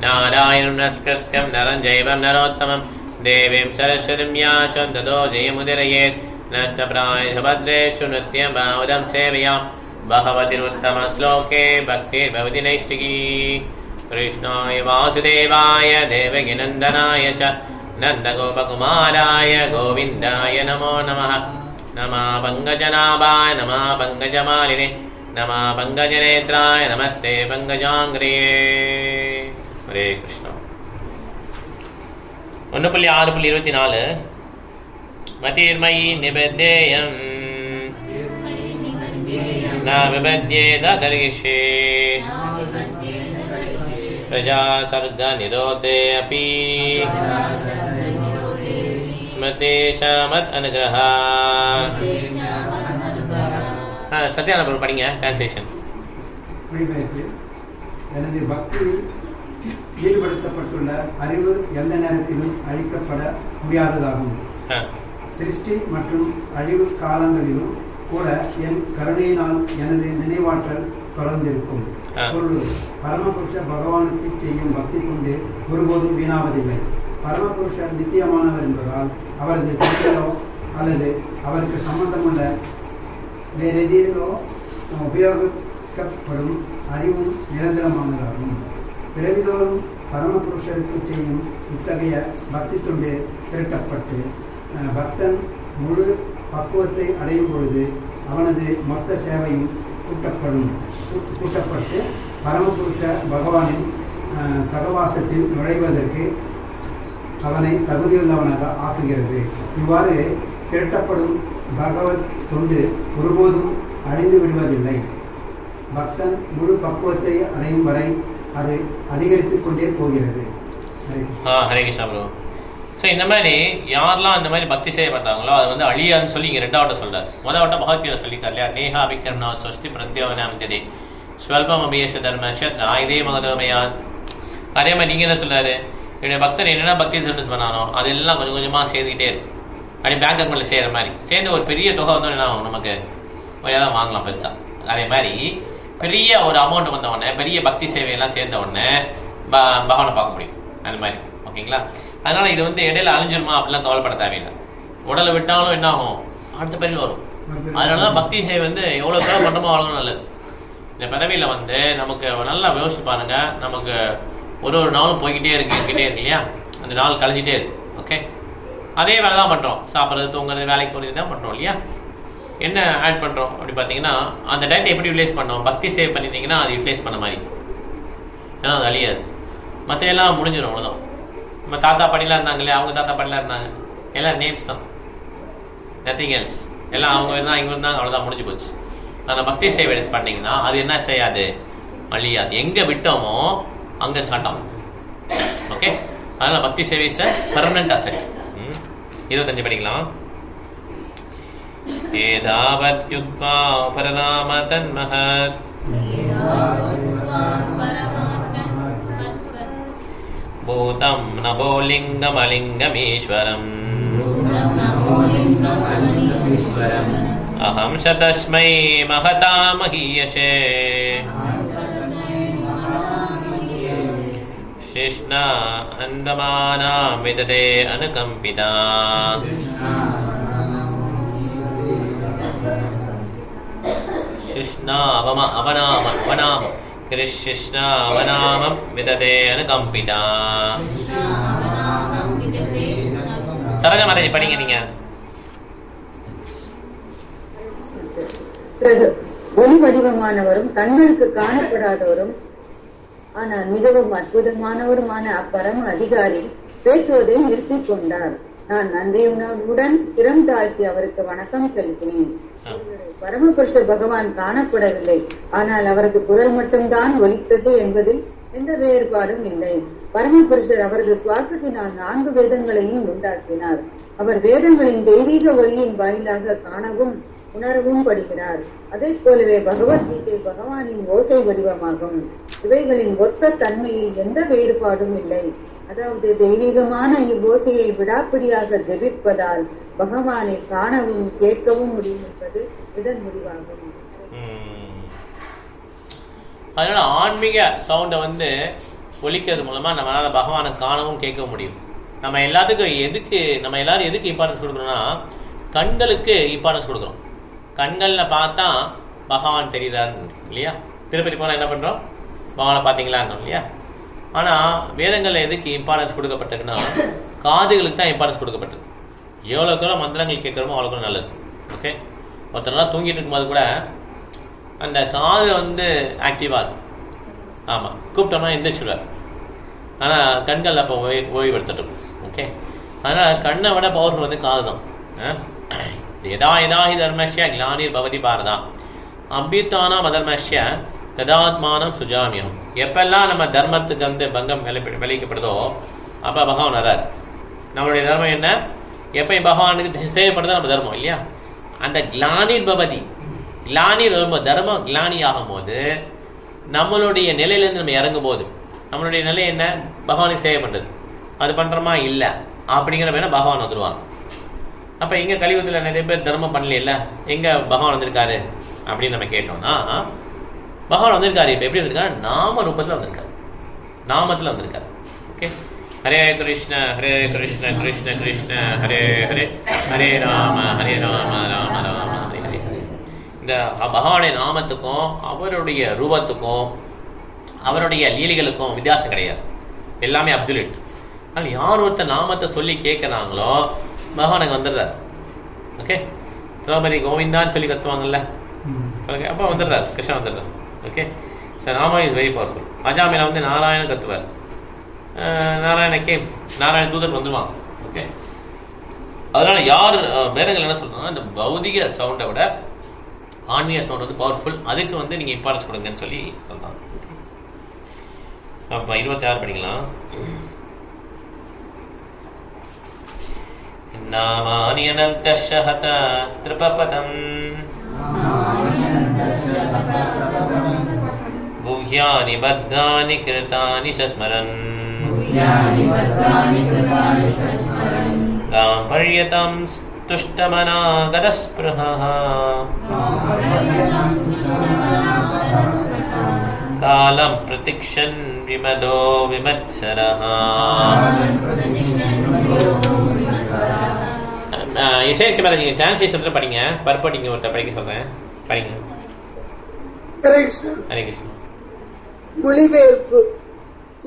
नारायणं नमस्कृत्यं नरं चैव नरोत्तमं देवीं सरस्वतीं व्यासं ततो जयमुदीरयेत् नष्टप्रायभद्रेषु नित्यं भावदं सेवयां भगवतीरुत्तमश्लोके भक्तिर्भवति नैष्टिकी कृष्णाय वासुदेवाय देवकीनन्दनाय च नन्दगोपकुमाराय गोविन्दाय नमो नमः नमः पङ्कजनाभाय नमः पङ्कजमालिने नमः पङ्कजनेत्राय नमस्ते पङ्कजाङ्ग्रिये हरे कृष्ण 1.6.24 मतिर्मयि निबद्धेयं न विबध्येत गर्गिष्ये प्रजा सर्ग निरोधे अपि स्मृतेशमत् अनुग्रह சத்யானபுரம் படிங்க டிரான்ஸ்லேஷன். எனது பக்தியில் ஈடுபடுத்தப்பட்டுள்ள அறிவு எந்த நேரத்திலும் அழிக்கப்பட முடியாததாகும். சிருஷ்டி மற்றும் அழிவு காலங்களிலும் கூட என் கருணையினால் எனது நினைவாற்றல் தொடர்ந்திருக்கும். பரமபுருஷ பகவானுக்கு செய்யும் பக்தி கொண்டு ஒருபோதும் வீணாவதில்லை. பரமபுருஷர் நித்தியமானவர் என்பதால் அவரது தொழிலோ அல்லது அவருக்கு சம்பந்தமுள்ள வேறெதிலோ உபயோகிக்கப்படும் அறிவும் நிரந்தரமானதாகும். பிறவிதோறும் பரமபுருஷருக்கு செய்யும் இத்தகைய பக்தி தொண்டு திரட்டப்பட்டு பக்தன் முழு பக்குவத்தை அடையும் பொழுது அவனது மொத்த சேவையும் கூட்டப்பட்டு பரமபுருஷ பகவானின் சகவாசத்தில் நுழைவதற்கு அவனை தகுதியுள்ளவனாக ஆக்குகிறது. இவ்வாறு திரட்டப்படும் பகவத் தொண்டு ஒருபோதும் அழிந்து விடுவதில்லை. பக்தன் முழு பக்குவத்தை அடையும் வரை அது அதிகரித்துக் கொண்டே போகிறது. ஹரே கிருஷ்ணா ப்ரோ. ஸோ இந்த மாதிரி யாரெல்லாம் அந்த மாதிரி பக்தி செய்ய பண்ணுறாங்களோ அது வந்து அழியாதுன்னு சொல்லி இங்கே ரெண்டாவட்ட சொல்கிறார். முதல் பகவத்கீதை சொல்லிக்கார் இல்லையா, நேஹா அபிகர்ணா ஸ்வஸ்தி பிரத்யோகனாமித்ததே ஸ்வல்பம் அபியேஷ தர்மஷத்ரா இதே மகதோமையான். அதே மாதிரி நீங்கள் என்ன சொல்கிறாரு, என்னுடைய பக்தர் என்னென்ன பக்தி சர்வீஸ் பண்ணானோ அதெல்லாம் கொஞ்சம் கொஞ்சமாக சேர்ந்துக்கிட்டே இருக்கும். அப்படி பேங்க் அக்கௌண்ட்டில் செய்கிற மாதிரி சேர்ந்து ஒரு பெரிய தொகை வந்து என்ன ஆகும், நமக்கு வழியாக தான் வாங்கலாம் பெருசாக. அதே மாதிரி பெரிய ஒரு அமௌண்ட் வந்த உடனே பெரிய பக்தி சேவையெல்லாம் சேர்ந்த உடனே பகவானை பார்க்க முடியும். அந்த மாதிரி ஓகேங்களா. அதனால் இது வந்து இடையில அழிஞ்சிருமா அப்படிலாம் கவலைப்பட தேவையில்லை. உடலை விட்டாலும் என்ன ஆகும், அடுத்த பிறகு வரும். அதனால தான் பக்தி சேவை வந்து எவ்வளோ தூரம் பண்ணுறமோ அவ்வளோ நல்லது. இந்த பிறவியில் வந்து நமக்கு நல்லா யோசிச்சு பாருங்க, நமக்கு ஒரு நாளும் போய்கிட்டே இருக்கு இல்லையா, அந்த நாள் கழிஞ்சிட்டே இருக்கு. ஓகே, அதே வேலை தான் பண்ணுறோம், சாப்பிட்றது தூங்குறது வேலைக்கு போகிறது தான் பண்ணுறோம் இல்லையா. என்ன ஆட் பண்ணுறோம் அப்படி பார்த்தீங்கன்னா, அந்த டயத்தை எப்படி யூட்டிலைஸ் பண்ணோம், பக்தி சேவ் பண்ணியிருந்தீங்கன்னா அது யூட்டிலைஸ் பண்ண மாதிரி, ஏன்னா அது அழியாது. மற்ற எல்லாம் முடிஞ்சிடும், அவ்வளோதான். நம்ம தாத்தா பாட்டிலாம் இருந்தாங்களே, அவங்க தாத்தா பாட்டிலாம் இருந்தாங்க, எல்லாம் நேம்ஸ் தான், நத்திங் எல்ஸ். எல்லாம் அவங்க இருந்தால் இங்கே இருந்தாங்க, அவ்வளோதான், முடிஞ்சு போச்சு. ஆனால் பக்தி சேவை பண்ணிங்கன்னா அது என்ன செய்யாது, அழியாது. எங்கே விட்டோமோ அங்கே ஸ்டார்ட் ஆகும். ஓகே, அதனால் பக்தி சேவை இஸ் பர்மனன்ட் அசெட். 25 படிக்கலாம். ஏதாவத்யுக்வா பரநாம தன்மஹத் பூதம் நபோலிங்கமலிங்கமீஸ்வரம் அஹம் சதஸ்மை மகதா மஹீயசே கிருஷ்ணா அந்தமானா விததே அனுகம்பிதா கிருஷ்ணா அவநாமம் கிருஷ்ணா அவநாமம் விததே அனுகம்பிதா. சரோஜா மாதாஜி படிங்க நீங்க. ஒளி வடிவமானவரும் கண்களுக்கு காணப்படாதவரும் ஆனால் மிகவும் அற்புதமானவருமான அப்பரம அதிகாரி பேசுவதை நிறுத்திக் கொண்டார். நான் நன்றியுணர்வுடன் சிரம் தாழ்த்தி அவருக்கு வணக்கம் செலுத்தினேன். பரமபுருஷ பகவான் காணப்படவில்லை, ஆனால் அவரது குரல் மட்டும்தான் ஒலித்தது என்பதில் எந்த வேறுபாடும் இல்லை. பரமபுருஷர் அவரது சுவாசத்தினால் 4 வேதங்களையும் உண்டாக்கினார். அவர் வேதங்களின் தெய்வீக ஒளியின் வாயிலாக காணவும் உணரவும் படுகிறார். அதே போலவே பகவத்கீதை பகவானின் ஓசை வடிவமாகும். இவைகளின் ஒத்த தன்மையில் எந்த வேறுபாடும் இல்லை. அதாவது தெய்வீகமான இவ்வோசையை விடாப்பிடியாக ஜெபிப்பதால் பகவானை காணவும் கேட்கவும் முடியும் என்பது இதன் முடிவாகும். அதனால ஆன்மீக சவுண்டை வந்து ஒலிக்கிறது மூலமாக நம்மளால் பகவானை காணவும் கேட்கவும் முடியும். நம்ம எல்லாரும் எதுக்கு இம்பார்ட்டன்ஸ் கொடுக்கணும்னா கண்களுக்கு இம்பார்ட்டன்ஸ் கொடுக்குறோம். கண்களில் பார்த்தா பகவான் தெரியுதான்னு இல்லையா? திருப்பதி போனால் என்ன பண்ணுறோம்? பகவானை பார்த்தீங்களான்னு இல்லையா? ஆனால் வேதங்களில் எதுக்கு இம்பார்ட்டன்ஸ் கொடுக்கப்பட்டிருக்குன்னா காதுகளுக்கு தான் இம்பார்ட்டன்ஸ் கொடுக்கப்பட்டது. எவ்வளோக்கெவ்வளோ மந்திரங்கள் கேட்குறோமோ அவ்வளோக்கு நல்லது. ஓகே, ஒருத்தரெல்லாம் தூங்கிட்டு இருக்கும்போது கூட அந்த காது ஆக்டிவாக இருக்கும். ஆமாம், கூப்பிட்டோம்னா எந்திரிச்சிடுவார். ஆனால் கண்கள் அப்போ ஓய்வெடுத்துட்டு. ஓகே, அதனால் கண்ணை விட பவர்ஃபுல் காது தான். எதாஹி தர்மஸ்ய கிளானிர் பவதி பாரதா அபித்தானா மதர்மஸ்ய ததாத்மானம் சுஜாமியம். எப்பெல்லாம் நம்ம தர்மத்துக்கு பங்கம் விளைவிக்கப்படுதோ அப்போ பகவான் வராது. நம்மளுடைய தர்மம் என்ன? எப்போ பகவானுக்கு சேவைப்படுதோ நம்ம தர்மம் இல்லையா? அந்த கிளானிர் பவதி, கிளானிர் தர்மம் கிளானி ஆகும் போது நம்மளுடைய நிலையிலேருந்து நம்ம இறங்கும் போது நம்மளுடைய நிலை என்ன? பகவானுக்கு சேவை பண்ணுறது. அது பண்ணுறோமா இல்லை அப்படிங்கிற வேணா பகவான் வந்துடுவாங்க. அப்போ இங்கே கலியுகத்தில் நிறைய பேர் தர்மம் பண்ணல, எங்கே பகவான் வந்திருக்காரு அப்படின்னு நம்ம கேட்டோம்னா பகவான் வந்திருக்காரு. இப்போ எப்படி வந்திருக்காரு? நாம ரூபத்தில் வந்திருக்காரு, நாமத்தில் வந்திருக்காரு. ஓகே, ஹரே கிருஷ்ண ஹரே கிருஷ்ண கிருஷ்ண கிருஷ்ண ஹரே ஹரே ஹரே ராம ராம ராம ஹரே ஹரே. இந்த பகவானுடைய நாமத்துக்கும் அவருடைய ரூபத்துக்கும் அவருடைய லீலைகளுக்கும் வித்தியாசம் கிடையாது. எல்லாமே அப்சல்யூட். ஆனால் யார் ஒருத்தர் நாமத்தை சொல்லி கேட்குறாங்களோ பகவானுக்கு வந்துடுறாரு. ஓகே, திரௌபதி கோவிந்தான்னு சொல்லி கத்துவாங்கல்ல, ஓகே, அப்போ வந்துடுறாரு, கிருஷ்ணன் வந்துடுறாரு. ஓகே, ஸோ நாம is very powerful. Ajamila Narayanan கத்துவார், நாராயண தூதர் வந்துடுவாங்க. ஓகே, அதனால யார் வேதங்கள் என்ன சொல்றாங்கன்னா இந்த பௌதிக சவுண்டை விட ஆன்மீக சவுண்ட் பவர்ஃபுல். அதுக்கு நீங்கள் இம்பார்ட்டன்ஸ் கொடுங்கன்னு சொல்லி சொல்றாங்க. அப்போ 26 படிக்கலாம். நாமானி அனந்தஷஹத த்ரிபபதம் குஹ்யானி பத்ராணி கிருதானி சஸ்மரன் காம்பர்யதம் துஷ்டமனாகதஸ்பிருஹः காலம் பிரதிக்ஷன் விமதோ விமத்சரः. சரி சிவராஜ், நீங்கள் டிரான்ஸ்லேஷன் படிங்க, பர்பட்டிங்க ஒருத்தர் படிக்க சொல்கிறேன், படிங்க. ஹரே கிருஷ்ணா. ஹரே கிருஷ்ணா. மொழிபெயர்ப்பு.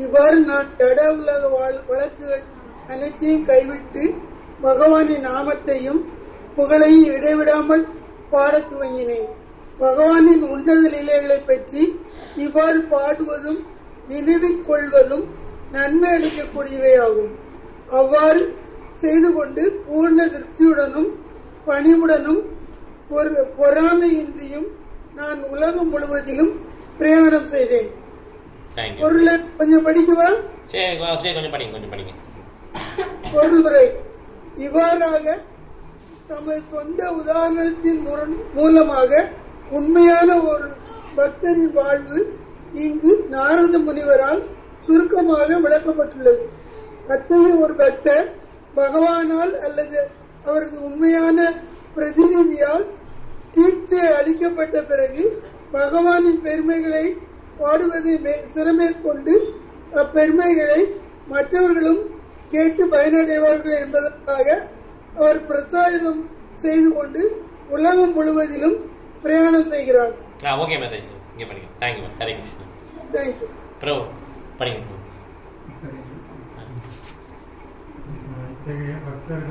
இவ்வாறு நான் ஜட உலக வழக்குகள் அனைத்தையும் கைவிட்டு பகவானின் நாமத்தையும் புகழையும் இடைவிடாமல் பாடத் துவங்கினேன். பகவானின் உன்னத நிலைகளை பற்றி இவ்வாறு பாடுவதும் நினைவில் கொள்வதும் நன்மை அளிக்கக்கூடியவை ஆகும். அவ்வாறு செய்து கொண்டு பூர்ண திருப்தியுடனும் பணிவுடனும் பொறாமையின்றியும் நான் உலகம் முழுவதிலும் பிரயாணம் செய்தேன். பொருளை கொஞ்சம் படிக்கவா? பொருளுரை. இவ்வாறாக தமது சொந்த உதாரணத்தின் மூலமாக உண்மையான ஒரு பக்தரின் வாழ்வு இங்கு நாரத முனிவரால் சுருக்கமாக விளக்கப்பட்டுள்ளது. அத்தகைய ஒரு பக்தர் பகவானால் அல்லது அவரது உண்மையான பிரதிநிதியால் தீட்சை அளிக்கப்பட்ட பிறகு பகவானின் பெருமைகளை பாடுவதை சிறமேற்கொண்டு அப்பெருமைகளை மற்றவர்களும் கேட்டு பயனடைவார்கள் என்பதற்காக அவர் பிரச்சாரம் செய்து கொண்டு உலகம் முழுவதிலும் பிரயாணம் செய்கிறார். ஓகே மேதாஜி, இங்கே படிங்க. Thank you ma'am. Hare Krishna. Thank you. Bro படிங்க.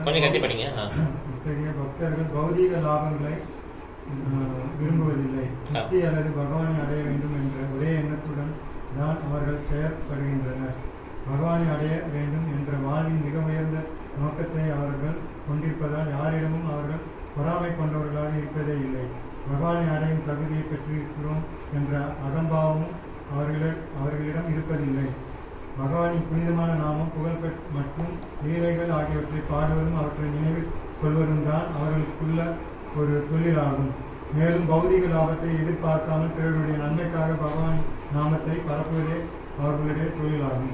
கொஞ்சம் கத்தி படிங்க. இத்தகைய பக்தர்கள் பௌதீக லாபங்களை விரும்புவதில்லை. முக்தி அல்லது பகவானை அடைய வேண்டும் என்ற ஒரே எண்ணத்துடன் தான் அவர்கள் செயற்படுகின்றனர். பகவானை அடைய வேண்டும் என்ற வாழ்வின் மிக உயர்ந்த நோக்கத்தை அவர்கள் கொண்டிருப்பதால் யாரிடமும் அவர்கள் பொறாமை கொண்டவர்களாக இருப்பதே இல்லை. பகவானை அடையும் தகுதியை பெற்றிருக்கிறோம் என்ற அகம்பாவமும் அவர்களிடம் இருப்பதில்லை. பகவானின் புனிதமான நாமம், புகழ் மற்றும் லீலைகள் ஆகியவற்றை பாடுவதும் அவற்றை நினைவில் கொள்வதும் தான் அவர்களுக்குள்ள ஒரு தொழிலாகும். மேலும் பௌதிக லாபத்தை எதிர்பார்க்காமல் பிறருடைய நன்மைக்காக பகவான் நாமத்தை பரப்புவதே அவர்களுடைய தொழிலாகும்.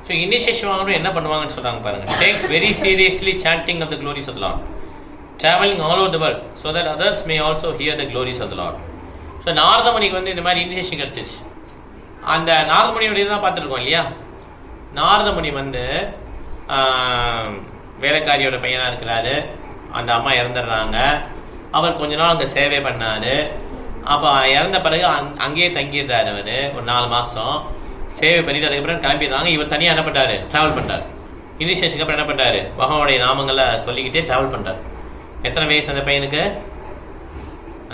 ஸோ இனிஷியேஷன் என்ன பண்ணுவாங்கன்னு சொல்கிறாங்க பாருங்கள். Takes very seriously chanting of the glories of the lord, traveling all over the world so that others may also hear the glories of the Lord. So Narada முனிக்கு இந்த மாதிரி இனிஷியேஷன் கிடச்சிச்சு. அந்த நாரதமுனியுடைய தான் பார்த்துருக்கோம் இல்லையா. நாரதமுனி வந்து வேலைக்காரியோட பையனாக இருக்கிறாரு. அந்த அம்மா இறந்துடுறாங்க. அவர் கொஞ்ச நாள் அங்கே சேவை பண்ணார். அப்போ இறந்த பிறகு அங்கேயே தங்கிடுறாரு. அவர் ஒரு 4 மாதம் சேவை பண்ணிட்டு அதுக்கப்புறம் கிளம்பிடுறாங்க. இவர் தனியாக என்ன பண்ணுறாரு, ட்ராவல் பண்ணுறாரு. இனிஷியேஷனுக்கு அப்புறம் என்ன பண்ணுறாரு, பகவானுடைய நாமங்களை சொல்லிக்கிட்டே ட்ராவல் பண்ணுறாரு. எத்தனை வயசு அந்த பையனுக்கு?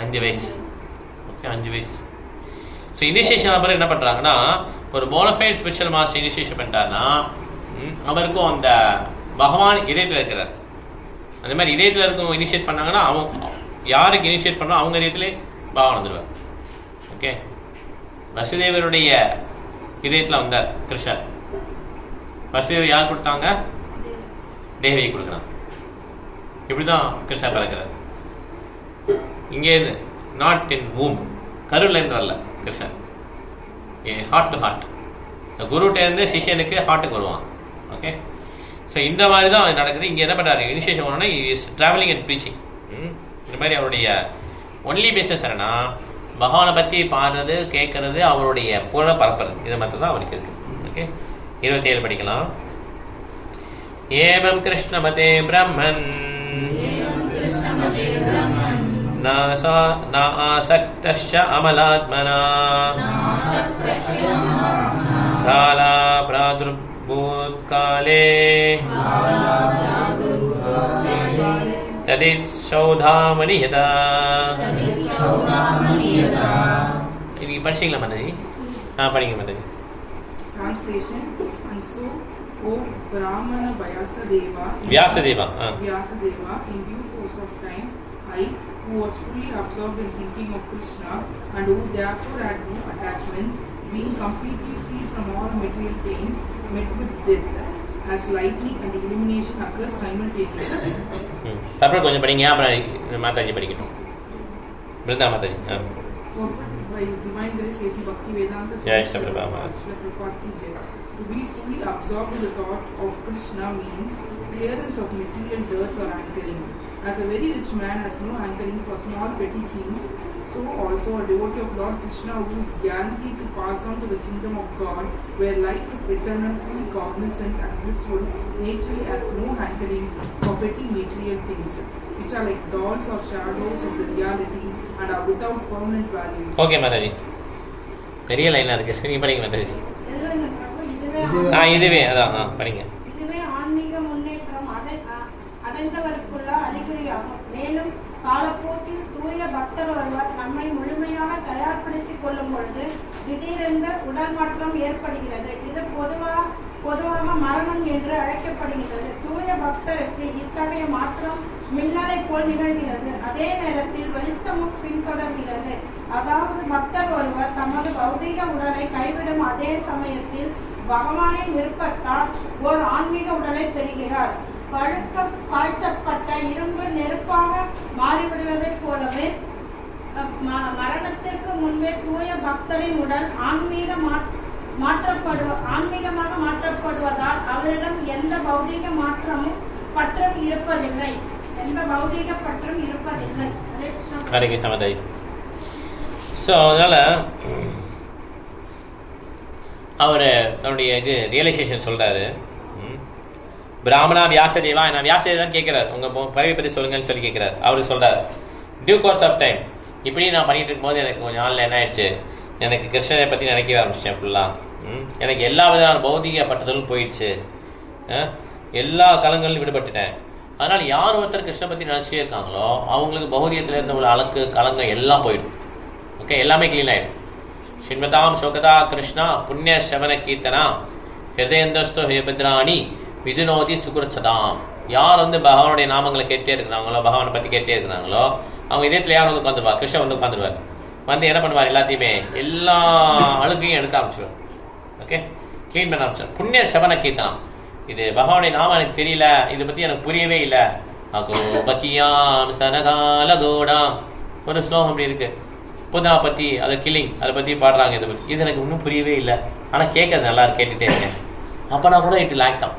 5 வயசு. ஓகே, 5 வயசு. ஸோ இனிஷியேஷன் அப்புறம் என்ன பண்ணுறாங்கன்னா, ஒரு போனஃபைட் ஸ்பிரிச்சுவல் மாஸ்டர் இனிஷியேஷன் பண்ணிட்டாருன்னா அவருக்கும் அந்த பகவான் இதயத்தில் இருக்கிறார். அந்த மாதிரி இதயத்தில் இருக்கும் இனிஷியேட் பண்ணாங்கன்னா அவங்க யாருக்கு இனிஷியேட் பண்ணோம் அவங்க இதயத்திலே பகவான் வந்துடுவார். ஓகே, வசுதேவருடைய இதயத்தில் வந்தார் கிருஷ்ணர். வசுதேவர் யார் கொடுத்தாங்க? தேவியை கொடுக்குறாங்க. இப்படி தான் கிருஷ்ணர் பிறக்கிறார். இங்கே நாட் இன் வூம், கருவிலேருந்து வரல கிருஷ்ணன். ஹார்ட் டு ஹார்ட், குருட்டேருந்து சிஷியனுக்கு ஹார்ட்டுக்கு வருவான். ஓகே, ஸோ இந்த மாதிரி தான் நடக்குது. இங்கே என்ன பண்ணுறாரு, இனிஷியேஷன் பண்ணோன்னா இஸ் ட்ராவலிங் அண்ட் ப்ரீச்சிங். இந்த மாதிரி அவருடைய ஒன்லி பிஸ்னஸ் என்னன்னா பகவானை பற்றி பாடுறது, கேட்கறது, அவருடைய புகழ பரப்புறது. இது மட்டும் தான் அவருக்கு இருக்குது. ஓகே, 27 படிக்கலாம். ஏவம் கிருஷ்ணமதே பிரம்மன் न आसक्तश्च अमलात्मना काला प्रादुर्भूत्काले तदित्सौधामनियता. இது படிச்சீங்களா மாதாஜி? படிங்க Mataji. Translation. And so, O Brahmana Vyasadeva, in due course of time, I, who was fully absorbed in thinking of Krishna and who therefore had no attachments, being completely free from all material pains, met with death as lightning and illumination occurs simultaneously. அப்புறம் கொஞ்சம் படிங்க, அப்புறம் மாதாஜி படிக்கட்டும். Brinda Mataji. By His Divine Grace, A.C. Bhakti Vedanta to be fully absorbed in the thought of Krishna means clearance of material dirts or anchorings. As a very rich man has no anchorings for small petty things, so also a devotee of Lord Krishna who is guaranteed to pass on to the kingdom of God, where life is eternal, fully cognizant and blissful, naturally has no anchorings for petty material things, which are like dolls or shadows of the reality and are without permanent value. Okay, Mataji. பெரிய லைனா இருக்கு. நீ படிங்க மாதாஜி. இதுவே அதான் படிங்க. இதுவே ஆன்மீக முன்னேற்றம் அடைந்தவருக்குள்ள அறிகுறியாகும். மேலும் காலப்போக்கில் தூய பக்தர் ஒருவர் நம்மை முழுமையாக தயார்படுத்திக் கொள்ளும் பொழுது திடீரென்று உடல் மாற்றம் ஏற்படுகிறது. இது பொதுவாக மரணம் என்று அழைக்கப்படுகிறது. தூய பக்தருக்கு இத்தகைய மாற்றம் மின்னலை போல் நிகழ்கிறது. அதே நேரத்தில் வெளிச்சமும் பின்தொடர்கிறது. அதாவது பக்தர் ஒருவர் தமது பௌதிக உடலை கைவிடும் அதே சமயத்தில் பகவானின் விருப்பத்தால் ஓர் ஆன்மீக உடலை பெறுகிறார். பழுக்க காய்ச்சப்பட்ட இரும்பு நெருப்பாக மாறிவிடுவதைப் போலவே மரணத்திற்கு முன்பே தூய பக்தரின் உடல் ஆன்மீகமாக மாற்றப்படுவதால் அவரிடம் எந்த பௌதிக மாற்றமும் பற்றும் இருப்பதில்லை. ஸோ அதனால அவர் தன்னுடைய இது ரியலைசேஷன் சொல்றாரு. பிராமணா வியாசதேவா, நான் வியாசதேவான்னு கேட்கிறார், உங்க பறவை பற்றி சொல்லுங்கன்னு சொல்லி கேட்கிறார். அவரு சொல்றாரு, டியூ கோர்ஸ் ஆஃப் டைம் இப்படி நான் பண்ணிட்டு இருக்கும்போது எனக்கு கொஞ்சம் நாளில் என்ன ஆயிடுச்சு, எனக்கு கிருஷ்ணனை பற்றி நினைக்கவே ஆரம்பிச்சிட்டேன். ஃபுல்லாக எனக்கு எல்லா விதமான பௌதிக பட்டதும் போயிடுச்சு, எல்லா கலங்களிலும் விடுபட்டுட்டேன். அதனால் யார் ஒருத்தர் கிருஷ்ணனை பற்றி நினச்சே இருக்காங்களோ அவங்களுக்கு பௌதிகத்தில் இருந்த ஒரு அழகு கலங்கம் எல்லாம் போயிடும். ஓகே, எல்லாமே க்ளீன் ஆகிடும். ஸ்ரீமதாம் சோகதா கிருஷ்ணா புண்ணிய சவன கீர்த்தனா ஹிருதயந்தஸ்தோ ஹேபத்ராணி விதுனோதி சுகுரசதாம். யார் பகவானுடைய நாமங்களை கேட்டே இருக்கிறாங்களோ, பகவானை பற்றி கேட்டே இருக்கிறாங்களோ அவங்க இதயத்தில் யார் உட்காந்துருவார், கிருஷ்ணன் உட்காந்துருவார். என்ன பண்ணுவார், எல்லாத்தையுமே எல்லா அழுகையும் எடுக்க ஆரம்பிச்சிடுவார். ஓகே, க்ளீன் பண்ண ஆரம்பிச்சார். புண்ணிய சவன கீர்த்தனா, இது பகவானுடைய நாமம் எனக்கு தெரியல, இதை பற்றி எனக்கு புரியவே இல்லை. அகோபக்கியாம் சனகாலகோடாம் ஒரு ஸ்லோகம் அப்படி இருக்கு. புதா பற்றி அதை கில்லிங் அதை பற்றி பாடுறாங்க. இதை பற்றி இது எனக்கு இன்னும் புரியவே இல்லை, ஆனால் கேட்கறது நல்லா கேட்டுகிட்டே இருக்கேன். அப்போனா கூட இட்டு லாக்டாம்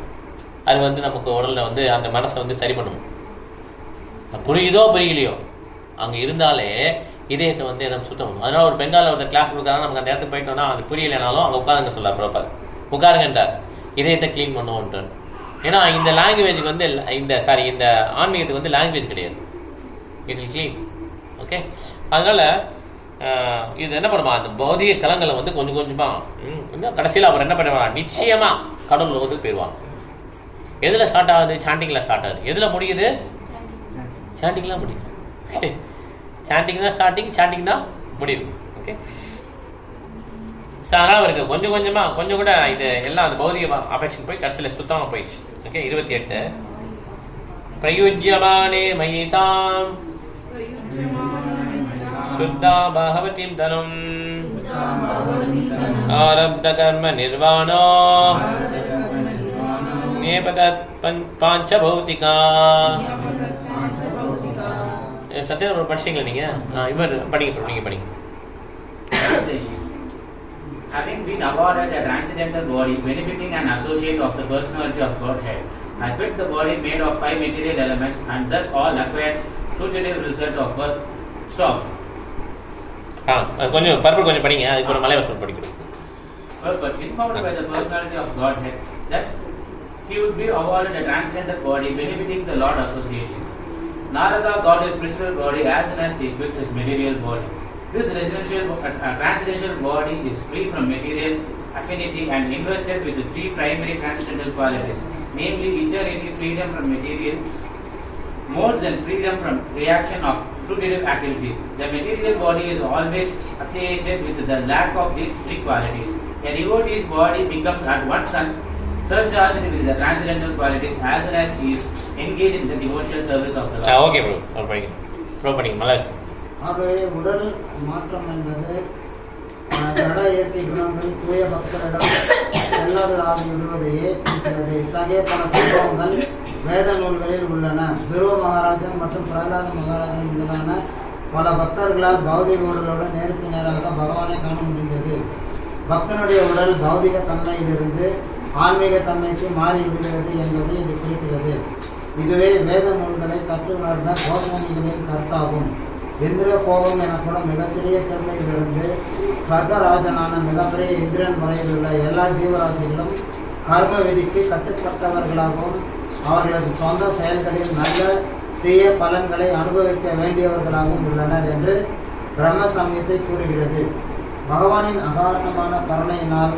அது நமக்கு உடலில் அந்த மனசை சரி பண்ணணும். புரியுதோ புரியலையோ அங்கே இருந்தாலே இதயத்தை வந்து எதாவது சுத்தம் பண்ணும். அதனால ஒரு பெங்காலில் ஒருத்தர் கிளாஸ் கொடுக்குறாங்க, நமக்கு அந்த இடத்துக்கு போயிட்டோம்னா அது புரியலைனாலும் அங்கே உட்காருங்க சொல்லார் ப்ரோப்பார், உட்காருங்கன்றார், இதயத்தை க்ளீன் பண்ணுவோன்றார். ஏன்னா இந்த லாங்குவேஜுக்கு வந்து இந்த ஆன்மீகத்துக்கு வந்து லாங்குவேஜ் கிடையாது, இட் இல் க்ளீன். ஓகே, அதனால இது என்ன பண்ணுமா, அந்த பௌதிக கலங்களை வந்து கொஞ்சம் கொஞ்சமாக கடைசியில் அவர் என்ன பண்ணுவாங்க, நிச்சயமாக கடவுள் வந்து போயிடுவாங்க. எதில் ஸ்டார்ட் ஆகுது? சாண்டிங்கில் ஸ்டார்ட் ஆகுது. எதில் முடியுது? சாண்டிங்லாம் முடியுது. ஓகே, சாண்டிங் தான் ஸ்டார்டிங், சாண்டிங் தான் முடியுது. ஓகே, ஸோ அதனால் அவருக்கு கொஞ்சம் கொஞ்சமாக கொஞ்சம் கூட இது எல்லாம் அந்த பௌதிக அபேக்ஷன் போய் கடைசியில் சுத்தமாக போயிடுச்சு. ஓகே, 28 பிரயுஜ்யமானே மயிதாம் சுத்தா பகவதிம் தனும் ஆரப்த கர்ம நிர்வாணோ நேபதத் பாஞ்சபௌதிகா. சத்தியம் படிச்சீங்களா நீங்க? இவர் படிங்க, நீங்க படிங்க. Having been awarded a transcendental body benefiting an associate of the personality of Godhead, I quit the body made of 5 material elements and thus all acquired fruitive result of birth stop. கொஞ்சம் purple கொஞ்சம் படிங்க, அதுக்கு ஒரு மலை வருஷம் படிக்கணும். But informed by the personality of Godhead that he would be awarded a transcendental body benefiting the Lord association. Narada got his spiritual body as soon as he quit his material body. This transcendental body is free from material affinity and invested with the 3 primary transcendental qualities, namely eternity, freedom from material modes and freedom from reaction of fruitive activities. The material body is always affiliated with the lack of these 3 qualities. A devotee's body becomes at once surcharged with the transcendental qualities as soon as he is engaged in the devotional service of the Lord. Okay, bro. படிங்க மலாஷ். ஆகவே உடல் மாற்றம் என்பது ஜட இயற்கை குணங்கள் தூய பக்தரிடம் செல்லாது ஆகிவிடுவதையே குறிக்கிறது. இத்தகைய பல சம்பவங்கள் வேத நூல்களில் உள்ளன. துருவ மகாராஜன் மற்றும் பிரகலாத மகாராஜன் முதலான பல பக்தர்களால் பௌதிக உடலுடன் நேருக்கு நேராக பகவானை காண முடிந்தது. பக்தனுடைய உடல் பௌதிக தன்மையிலிருந்து ஆன்மீக தன்மைக்கு மாறிவிடுகிறது என்பதை இது குறிக்கிறது. இதுவே வேத நூல்களை கற்று உணர்ந்த பௌர்ணமிகளின் கருத்தாகும். இந்திர கோபம் எனப்படும் மிகச்சிறிய தன்மையிலிருந்து சர்க்கராஜனான மிகப்பெரிய இந்திரன் வரையில் உள்ள எல்லா ஜீவராசிகளும் கர்ம விதிக்கு கட்டுப்பட்டவர்களாகவும் அவர்களது சொந்த செயல்களில் நல்ல தீய பலன்களை அனுபவிக்க வேண்டியவர்களாகவும் உள்ளனர் என்று பிரம்ம சம்யத்தை கூறுகிறது. பகவானின் அகாரணமான கருணையினால்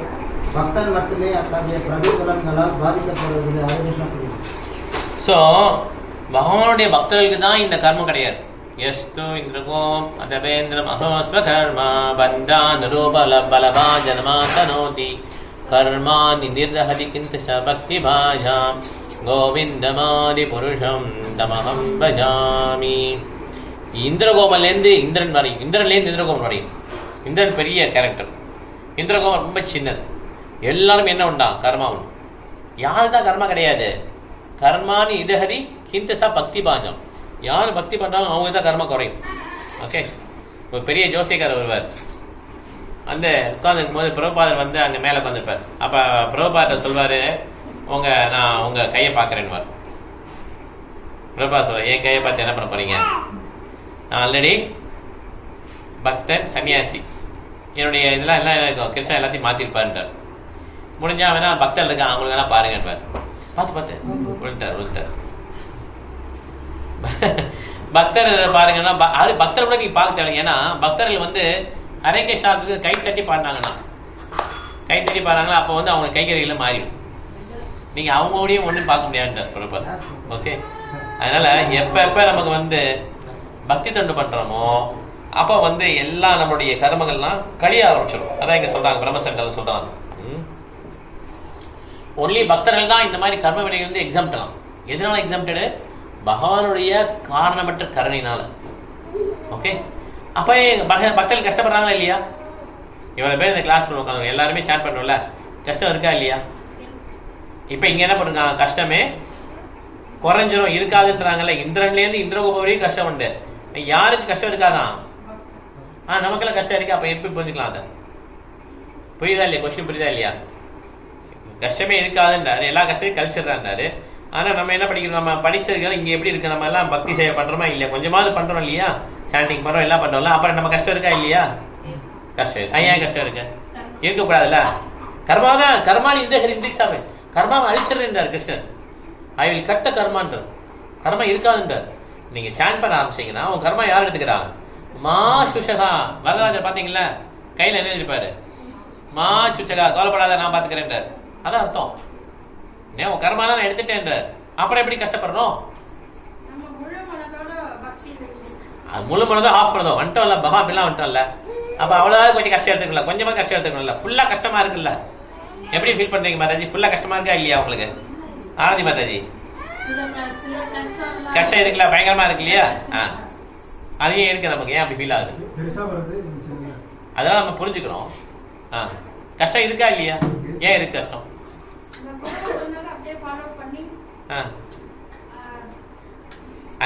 பக்தன் மட்டுமே அத்தகைய பிரதிபலன்களால் பாதிக்கப்படுவது அதிர்ஷ்டம். ஸோ பகவானுடைய பக்தர்களுக்கு தான் இந்த கர்மம் கிடையாது. எஸ்து இந்திரகோம் அதபேந்திர மகோஸ்வகர்மா பந்தான் ரூபலபலபா ஜன்மா தனோதி கர்மாணி நிர்தஹதி கிந்த சபக்தி பாஜாம் கோவிந்தமாதி புருஷம் தமஹம் பஜாமி. இந்திரகோபன்லேருந்து இந்திரன் வரையும், இந்திரன்லேருந்து இந்திரகோபன் வரையும். இந்திரன் பெரிய கேரக்டர், இந்திரகோபன் ரொம்ப சின்னது. எல்லாரும் என்ன உண்டா? கர்மா உண்டு. யாரு தான் கர்மா கிடையாது? கர்மானி இதஹதி கிந்தசா பக்தி பாஜம். யார் பக்தி பண்ணுறாலும் அவங்க தான் கர்மா குறையும். ஓகே, ஒரு பெரிய ஜோசியக்காரர் வருவார். அந்த உட்காந்துருக்கும் போது பிரபுபாதர் வந்து அங்கே மேலே உட்காந்துருப்பார். அப்போ பிரபுபாதர் சொல்வார், நான் உங்கள் கையை பார்க்குறேன்னுவார். பிரபுபாதர் சொல்வார், என் கையை பார்த்து என்ன பண்ண போகிறீங்க? நான் ஆல்ரெடி பக்தன் சன்னியாசி, என்னுடைய இதெல்லாம் எல்லாம் இருக்கும், கிருஷ்ணா எல்லாத்தையும் மாற்றிருப்பாருன்றார். முடிஞ்சா வேணா பக்தர் இருக்கா, அவங்களுக்கு வேணா பாருங்கன்றார். பார்த்து விழுத்தார். பக்தர் பாருங்கன்னா அது பக்தர் கூட நீங்க பார்க்க தேவை. ஏன்னா பக்தர்கள் வந்து ஹரே கிருஷ்ணாவுக்கு கை தட்டி பாடினாங்கன்னா அப்போ வந்து அவங்க கைகறிகளை மாறிடும். நீங்க அவங்களோடையும் ஒன்றும் பார்க்க முடியாதுன்றார். ஓகே, அதனால எப்ப நமக்கு வந்து பக்தி தொண்டு பண்றோமோ அப்போ வந்து எல்லா நம்மளுடைய கர்மங்கள்லாம் கழிய ஆரம்பிச்சிடும். அதான் இங்க சொல்றாங்க, பிரம்மசங்கர் சொல்றாங்க, ஒன்லி பக்தர்கள் தான் இந்த மாதிரி கர்ம வினைகள் வந்து எக்ஸாம்டலாம். எதனால எக்ஸாம்டடு? பகவானுடைய காரணமற்ற கருணையினால. ஓகே, அப்போ பக்தர்கள் கஷ்டப்படுறாங்களா இல்லையா? இவ்வளோ பேர் இந்த கிளாஸ் ரூம் உட்காந்து எல்லாருமே சேட் பண்ணுறோம்ல, கஷ்டம் இருக்கா இல்லையா? இப்போ இங்கே என்ன பண்ணுறாங்க? கஷ்டமே குறைஞ்சிரும், இருக்காதுன்றாங்கல்ல. இந்திரன்லேருந்து இந்திரகோபம் வரையும் கஷ்டம் உண்டு. யாருக்கு கஷ்டம் இருக்காதான்? நமக்கெல்லாம் கஷ்டம் இருக்கு. அப்போ எப்படி புரிஞ்சுக்கலாம்? அதை புரியுதா இல்லையா? கொஸ்டின் புரியுதா இல்லையா? கஷ்டமே இருக்காதுன்றாரு, எல்லா கஷ்டத்தையும் கழிச்சிடுறாரு. ஆனால் நம்ம என்ன படிக்கிறோம்? நம்ம படிச்சதுக்காக இங்கே எப்படி இருக்கு? நம்ம எல்லாம் பக்தி சேவை பண்ணுறோமா இல்லையா? கொஞ்சமாவது பண்ணுறோம் இல்லையா? சாண்டிங் பண்ணுறோம், எல்லாம் பண்ணுறோம்ல, அப்புறம் நம்ம கஷ்டம் இருக்கா இல்லையா? கஷ்டம் இருக்கு. ஏன் கஷ்டம் இருக்கு? இருக்கக்கூடாதுல்ல. கர்மா தான், கர்மானி இந்த ஹிந்திக்ஸாவே கர்மாவை அழிச்சிடுறார் Krishnan. I will cut the கர்மான்றார். கர்மா இருக்காதுன்றார். நீங்க சாண்ட் பண்ண ஆரம்பிச்சீங்கன்னா உங்க கர்மா யார் எடுத்துக்கிறாங்க? மா சுஷகா. வரதராஜர் பாத்தீங்களா, கையில என்ன எழுதிருப்பாரு? மா சுஷகா, கவலைப்படாத நான் பாத்துக்கிறேன்றார். அதான் அர்த்தம். உன் கர்மா நான் எடுத்துட்டேன்றார். அப்புறம் எப்படி கஷ்டப்படுறோம்? அது முழு மனதும் ஆஃப் பண்ணதோ வந்துட்டோம்ல, பகவான் அப்படிலாம் வந்துட்டோம்ல. அப்ப அவ்வளவுதான் கொஞ்சம் கஷ்டம் எடுத்துக்கலாம், கொஞ்சமா கஷ்டம் எடுத்துக்கணும்ல. ஃபுல்லா கஷ்டமா இருக்குல்ல. எப்படி ஃபீல் பண்றீங்க மாதாஜி? ஃபுல்லா கஷ்டமா இருக்கா இல்லையா உங்களுக்கு? ஆனந்தி மாதாஜி கஷ்டம் இருக்குல்ல, பயங்கரமா இருக்கு இல்லையா? அதையும் இருக்கு நமக்கு. ஏன் அப்படி ஃபீல் ஆகுது? அதெல்லாம் நம்ம புரிஞ்சுக்கிறோம். கஷ்டம் இருக்கா இல்லையா? ஏன் இருக்கு கஷ்டம்?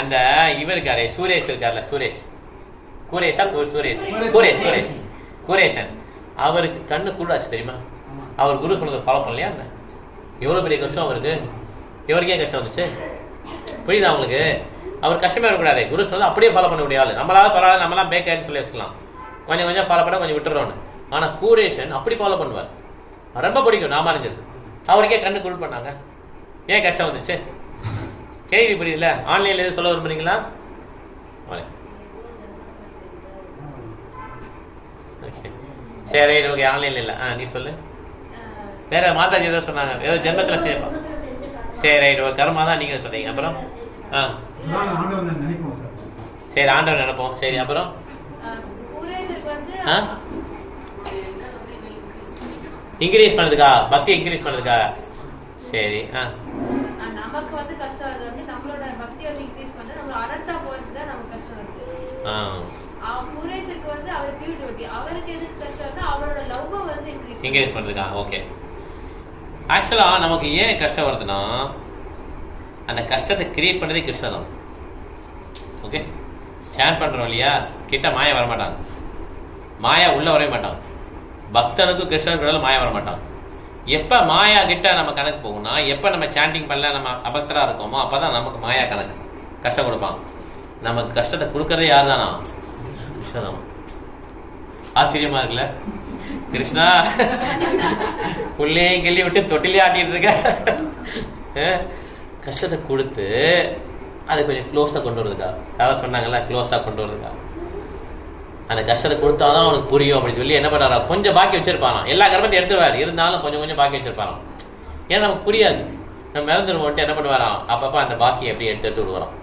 அந்த இவர் இருக்காரு, சுரேஷ் இருக்காருல்ல, சுரேஷ் குரேஷா சுரேஷ் குரேஷ் குரேஷ் குரேஷன், அவருக்கு கண்ணு கூடாச்சு தெரியுமா? அவர் குரு சொன்னதை ஃபாலோ பண்ணலையா? எவ்வளவு பெரிய கஷ்டம் அவருக்கு. இவருக்கே கஷ்டம் வந்துச்சு. புரியுதா உங்களுக்கு? அவர் கஷ்டமே வரக்கூடாது. குரு சொன்னதை அப்படியே ஃபாலோ பண்ண முடியாது. நம்மளால பரவாயில்ல, நம்மளாம் பேக்கான்னு சொல்லி வச்சுக்கலாம், கொஞ்சம் கொஞ்சம் ஃபாலோ பண்ண கொஞ்சம் விட்டுறோன்னு. ஆனா கூரேஷன் அப்படி ஃபாலோ பண்ணுவார். ரொம்ப பிடிக்கும். நாம அறிஞ்சது அவருக்கே கண்ணு குருள் பண்ணாங்க. ஏன் கஷ்டம் வந்துச்சு? கேள்வி புரியுதுல? ஆன்லைன்ல எது சொல்ல விரும்புறீங்களா? சரி, ஓகே. ஆன்லைன்ல இல்ல, நீ சொல்லு. வேற மாதாஜி ஏதோ சொன்னாங்க, ஏதோ ஜென்மத்துல செய்யப்பா. சரி, ரைட். கர்மா தான் நீங்க சொன்னீங்க. அப்புறம் சரி, ஆண்டவர் நினைப்போம். சரி, அப்புறம் இன்க்ரீஸ் பண்ணதுக்கா, பக்தி இன்க்ரீஸ் பண்ணதுக்கா? சரி. நமக்கு வந்து கஷ்டம் வருது வந்து நம்மளோட பக்தி வந்து இன்க்ரீஸ் பண்ண நம்ம அடர்த்தா போறது தான் நமக்கு கஷ்டம் வருது. புரேஷருக்கு வந்து அவர் பியூரிட்டி, அவருக்கு எதுக்கு கஷ்டம் வருது? அவரோட லவ் வந்து இன்க்ரீஸ் பண்றதுக்கா? ஓகே. ஆக்சுவலா நமக்கு ஏன் கஷ்டம் வருதுன்னா, அந்த கஷ்டத்தை கிரியேட் பண்ணதே கிருஷ்ணன் தான். ஓகே, சேன் பண்றோம் இல்லையா, கிட்ட மாயா வரமாட்டாங்க, மாயா உள்ள வரவே மாட்டாங்க. பக்தனுக்கும் கிருஷ்ணனுக்கு மாயா வரமாட்டாங்க. எப்ப மாயா கிட்ட நம்ம கணக்கு போகும்னா, எப்ப நம்ம சாண்டிங் பண்ணல, நம்ம அபக்தரா இருக்கோமோ, அப்பதான் நமக்கு மாயா கணக்கு கஷ்டம் கொடுப்பாங்க. நமக்கு கஷ்டத்தை கொடுக்கறதே யார் தானா? கிருஷ்ணன். ஆச்சரியமா இருக்குல்ல? கிருஷ்ணா புள்ளையும் கிள்ளி விட்டு தொட்டிலே ஆட்டிட்டு இருக்க, கஷ்டத்தை கொடுத்து அதை கொஞ்சம் க்ளோஸா கொண்டு வருதுக்கா. யாராவது சொன்னாங்கல்ல, க்ளோஸா கொண்டு வருதுக்கா. அந்த கஷ்டத்தை கொடுத்தாதான் அவனுக்கு புரியும் அப்படின்னு சொல்லி என்ன பண்றாரா, கொஞ்சம் பாக்கி வச்சிருப்பாராம். எல்லா கர்மத்தையும் எடுத்துருவாரு, இருந்தாலும் கொஞ்சம் கொஞ்சம் பாக்கி வச்சிருப்பாராம். ஏன்னா நமக்கு புரியாது, நம்ம மறந்துடுவோம்ட்டு என்ன பண்ணுவாராம், அப்பப்ப அந்த பாக்கியை எப்படி எடுத்து விடுவாராம்.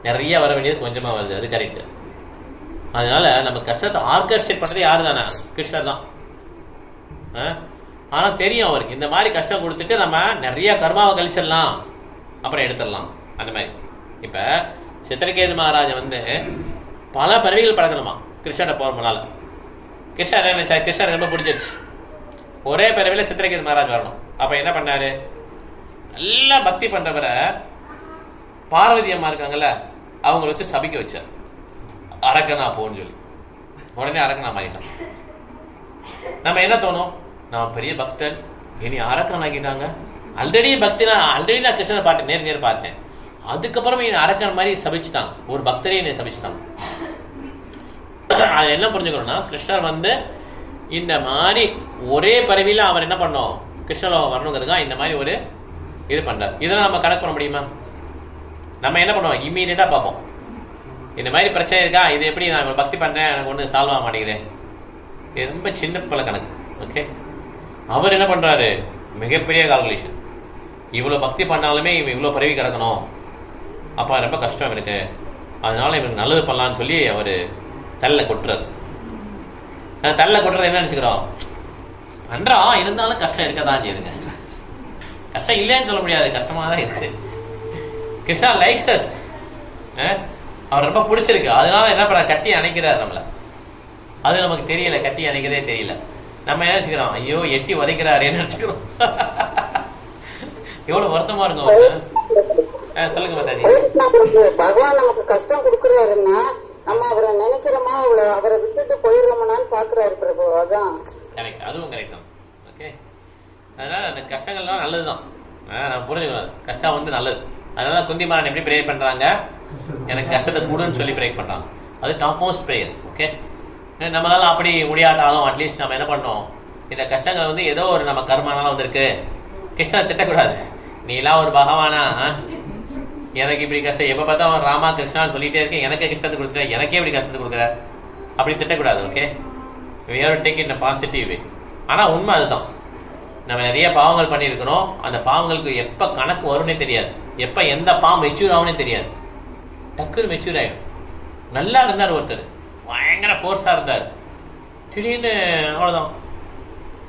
நிறைய வர வேண்டியது கொஞ்சமா வருது, அது கரெக்ட். அதனால நம்ம கஷ்டத்தை ஆர்கஸ்ட்ரேட் பண்றது யாரு தானே? கிருஷ்ணர் தான். ஆனா தெரியும் அவருக்கு இந்த மாதிரி கஷ்டம் கொடுத்துட்டு நம்ம நிறைய கர்மாவை கழிச்சிடலாம், அப்புறம் எடுத்துடலாம். அந்த மாதிரி இப்ப சித்திரகேது மகாராஜன் வந்து பல பறவைகள் பழக்கணுமா கிருஷ்ணனை போறதுனால. கிருஷ்ணர் என்ன, கிருஷ்ணர் ரொம்ப பிடிச்சிருச்சு, ஒரே பிறவில சித்திரகேது மகாராஜ் வரணும். அப்ப என்ன பண்ணாரு, நல்லா பக்தி பண்றவரை பார்வதி அம்மா இருக்காங்கல்ல, அவங்களை வச்சு சபிக்க வச்சார், அரக்கனா போன்னு சொல்லி. உடனே அரக்கனா மாறிட்டான். நம்ம என்ன தோணும், நான் பெரிய பக்தன், இனி அரக்கன் ஆகிட்டாங்க. ஆல்ரெடி பக்தினா, ஆல்ரெடி நான் கிருஷ்ணனை பார்த்தேன், நேர் பார்த்தேன். அதுக்கப்புறமே அரக்கன் மாதிரி சபிச்சுட்டான், ஒரு பக்தரையே என்னை சபிச்சுட்டான். அது என்ன புரிஞ்சுக்கணும்னா, கிருஷ்ணர் வந்து இந்த மாதிரி ஒரே பறவையில அவர் என்ன பண்ணோம், கிருஷ்ணலோகம் வரணுங்கிறதுக்காக இந்த மாதிரி ஒரு இது பண்றார். இதெல்லாம் நம்ம கணக்கு பண்ண முடியுமா? நம்ம என்ன பண்ணுவோம், இம்மீடியட்டா பார்ப்போம், இந்த மாதிரி பிரச்சனை இருக்கா, இது எப்படி நான் பக்தி பண்றேன், எனக்கு ஒண்ணு சால்வ் ஆக மாட்டேங்குது. இது ரொம்ப சின்ன பல கணக்கு. ஓகே, அவர் என்ன பண்றாரு, மிகப்பெரிய கால்குலேஷன். இவ்வளவு பக்தி பண்ணாலுமே இவன் இவ்வளவு பரவி கிடக்கணும், அப்ப ரொம்ப கஷ்டம் இவனுக்கு, அதனால இவனுக்கு நல்லது பண்ணலான்னு சொல்லி அவரு தள்ள கொட்டுறாரு. தள்ள கொட்டுறது என்ன நினைச்சுக்கிறோம், அன்றா இருந்தாலும் கஷ்டம் இருக்கதான் செய்யுதுங்க. கஷ்டம் இல்லைன்னு சொல்ல முடியாது, கஷ்டமா தான் இருக்கு. கிருஷ்ணா லைக்ஸ் அஸ், அவர் ரொம்ப பிடிச்சிருக்கு, அதனால என்ன பண்ண கட்டி அணைக்கிறார் நம்மள. அது நமக்கு தெரியல, கட்டி அணைக்கிறதே தெரியல. நம்ம என்ன நினைச்சுக்கிறோம், ஐயோ எட்டி உதைக்கிறாரு நினைச்சுக்கிறோம். எவ்வளவு வருத்தமா இருக்கும். சொல்லுங்க மாதாஜி. பகவான் நமக்கு கஷ்டம் கொடுக்குறாருன்னா நம்ம அவரை நினைக்கிறோமா, அவரை விட்டுட்டு போயிடுறோம்னான்னு பாக்குறாரு பிரபு. அதான் கரெக்ட், அதுவும் கரெக்ட் தான். ஓகே, அதனால அந்த கஷ்டங்கள்லாம் நல்லதுதான், நம்ம புரிஞ்சுக்கணும். கஷ்டம் வந்து நல்லது. அதனால குந்திமாரன் எப்படி பிரே பண்றாங்க, எனக்கு கஷ்டத்தை கூடுன்னு சொல்லி பிரே பண்றாங்க. அது டாப் மோஸ்ட் ப்ரேயர். ஓகே, நம்மளால அப்படி முடியாட்டாலும் அட்லீஸ்ட் நம்ம என்ன பண்ணோம், இந்த கஷ்டங்கள் வந்து ஏதோ ஒரு நம்ம கர்மானால வந்திருக்கு. கிருஷ்ணனை திட்டக்கூடாது, நீலாம் ஒரு பகவானா, எனக்கு இப்படி கஷ்டம், எப்போ பார்த்தா அவன் ராமா கிருஷ்ணான்னு சொல்லிட்டே இருக்கேன், எனக்கே கஷ்டத்தை கொடுக்குற, எனக்கே இப்படி கஷ்டத்தை கொடுக்குற, அப்படி திட்டக்கூடாது. Okay, we have to take it in a positive way. ஆனால் உண்மை அதுதான், நம்ம நிறைய பாவங்கள் பண்ணியிருக்கிறோம். அந்த பாவங்களுக்கு எப்போ கணக்கு வரும்னே தெரியாது, எப்போ எந்த பாவம் மெச்சூர் ஆகும்னே தெரியாது. டக்குன்னு மெச்சூர் ஆகிடும். நல்லா இருந்தார் ஒருத்தர், பயங்கர ஃபோர்ஸாக இருந்தார், திடீர்னு அவ்வளோதான்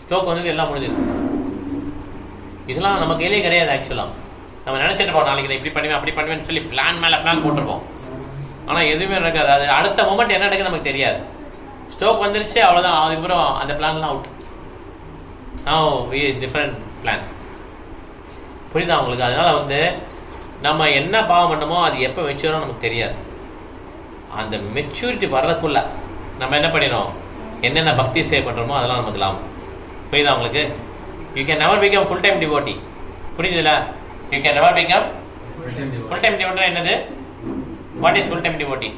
ஸ்ட்ரோக் வந்து எல்லாம் முடிஞ்சது. இதெல்லாம் நம்ம கையிலே கிடையாது. ஆக்சுவலாக நம்ம நினச்சிட்டு போவோம், நாளைக்கு நான் இப்படி பண்ணுவேன் அப்படி பண்ணுவேன்னு சொல்லி பிளான் மேலே பிளான் போட்டிருப்போம். ஆனால் எதுவுமே நடக்காது. அது அடுத்த மூமெண்ட் என்ன நடக்குது நமக்கு தெரியாது. ஸ்ட்ரோக் வந்துருச்சு, அவ்வளோதான், அதுக்கப்புறம் அந்த பிளான்லாம் அவுட். Different plan. புரியுதா உங்களுக்கு? அதனால வந்து நம்ம என்ன பாவம் பண்ணமோ அது எப்போ மெச்சூரோ நமக்கு தெரியாது. அந்த மெச்சூரிட்டி வர்றதுக்குள்ள நம்ம என்ன பண்ணிடணும், என்னென்ன பக்தி சேவை பண்ணுறோமோ அதெல்லாம் நமக்கு லாபம். புரியுதா உங்களுக்கு? You can never become full time devotee. புரியுதுல? You can never become full time devotee. என்னது? What is full time devotee?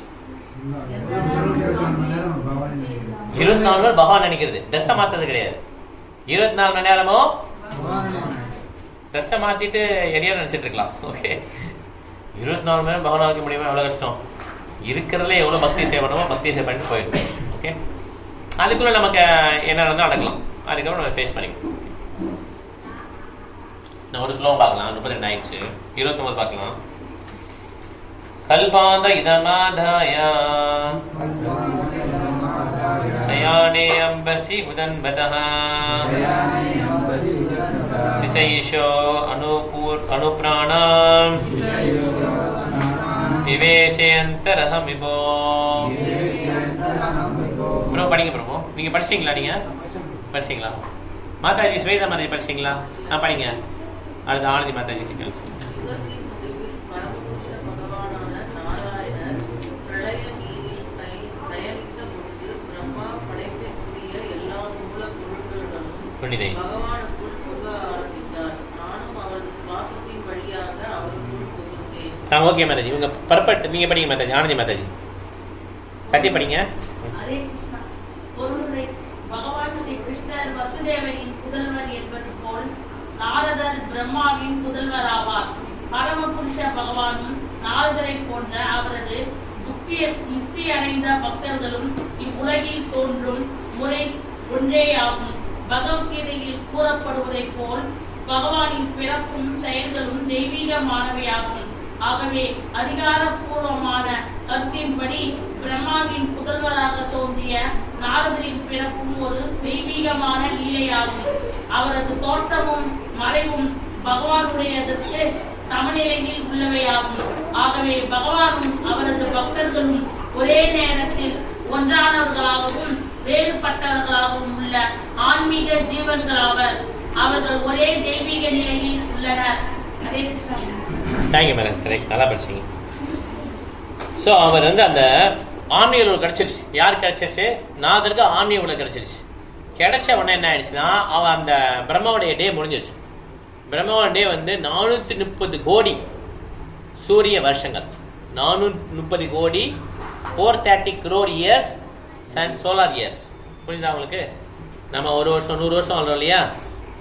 24 மணி பகவான் நினைக்கிறது, ட்ரெஸ்ஸை மாற்றது கிடையாது. 24 மணி நேரமும் ட்ரெஸ்ஸை மாற்றிட்டு எரியா நினச்சிட்டு இருக்கலாம். ஓகே, 24 மணி நேரம் பகவான் வைக்க முடியுமா? எவ்வளோ கஷ்டம். இருக்கிறதுல எவ்வளோ பக்தி சேவை பண்ணுமோ பக்தி சேவை பண்ணிட்டு போயிடும். ஓகே, அதுக்குள்ளே நமக்கு என்ன நடந்தால் அடக்கலாம், அதுக்கப்புறம் நம்ம ஃபேஸ் பண்ணிக்கலாம். நான் ஒரு ஸ்லோகம் பார்க்கலாம், 32 ஆயிடுச்சு, 29 பார்க்கலாம். கல்பாந்த இதமாதாய சயானே அம்பசி உதன்பதஹ சிசைஷோ அனுப்ராணாம் விவேசயந்தரஹமிபோ. ப்ரோ படிங்க ப்ரோ. நீங்கள் படிச்சிங்களா? நீங்கள் படிச்சிங்களா? மாதாஜி ஸ்வேதா மாதாஜி படிச்சிங்களா? படிங்க. அடுத்து ஆனந்தி மாதாஜி சிக்கல். ஓகே மாதாஜி, இவங்க பர்ஃபெக்ட். நீங்க படிங்க மாதாஜி. ஆனந்தி மாதாஜி கட்டி படிங்க. பகவான் ஸ்ரீ கிருஷ்ணர் வசுதேவரின் புதல்வர் என்பது போல் நாரதர் பிரம்மாவின் புதல்வர் ஆவார். பரமபுருஷ பகவானும் நாரதரை போன்ற அவரது முக்தி அடைந்த பக்தர்களும் இவ்வுலகில் தோன்றும் முறை ஒன்றேயாகும். பகவத்கீதையில் கூறப்படுவதை போல் பகவானின் பிறப்பும் செயல்களும் தெய்வீகமானவையாகும். ஆகவே அதிகாரப்பூர்வமான கருத்தின்படி பிரம்மாவின் புதல்வராக தோன்றிய நாரதரின் பிறப்பும் ஒரு தெய்வீகமான லீலையாகும். அவரது தோற்றமும் மறைவும் பகவானுடையதற்கு சமநிலையில் உள்ளவையாகும். ஆகவே பகவானும் அவரது பக்தர்களும் ஒரே நேரத்தில் ஒன்றானவர்களாகவும் வேறுபட்டவர்களாகவும் உள்ள ஆன்மீக ஜீவன்களாவர். அவர்கள் ஒரே தெய்வீக நிலையில் உள்ளனர். Hare Krishna. Thank you madam, correct, நல்லா படிச்சிங்க. ஸோ அவர் வந்து அந்த ஆன்மீக உலகம் கிடச்சிருச்சு. யார் கிடச்சிருச்சு? நாதருக்கு ஆன்மீக உலகம் கிடச்சிருச்சு. கிடைச்ச உடனே என்ன ஆயிடுச்சுன்னா, அவன் அந்த பிரம்மாவுடைய டே முடிஞ்சிருச்சு. பிரம்மாவோட டே வந்து 430 கோடி சூரிய வருஷங்கள், 430 கோடி 430 crore இயர்ஸ் சோலார் இயர்ஸ். புரியுதா உங்களுக்கு? நம்ம ஒரு வருஷம் 100 வருஷம் வாழ்றோம் இல்லையா?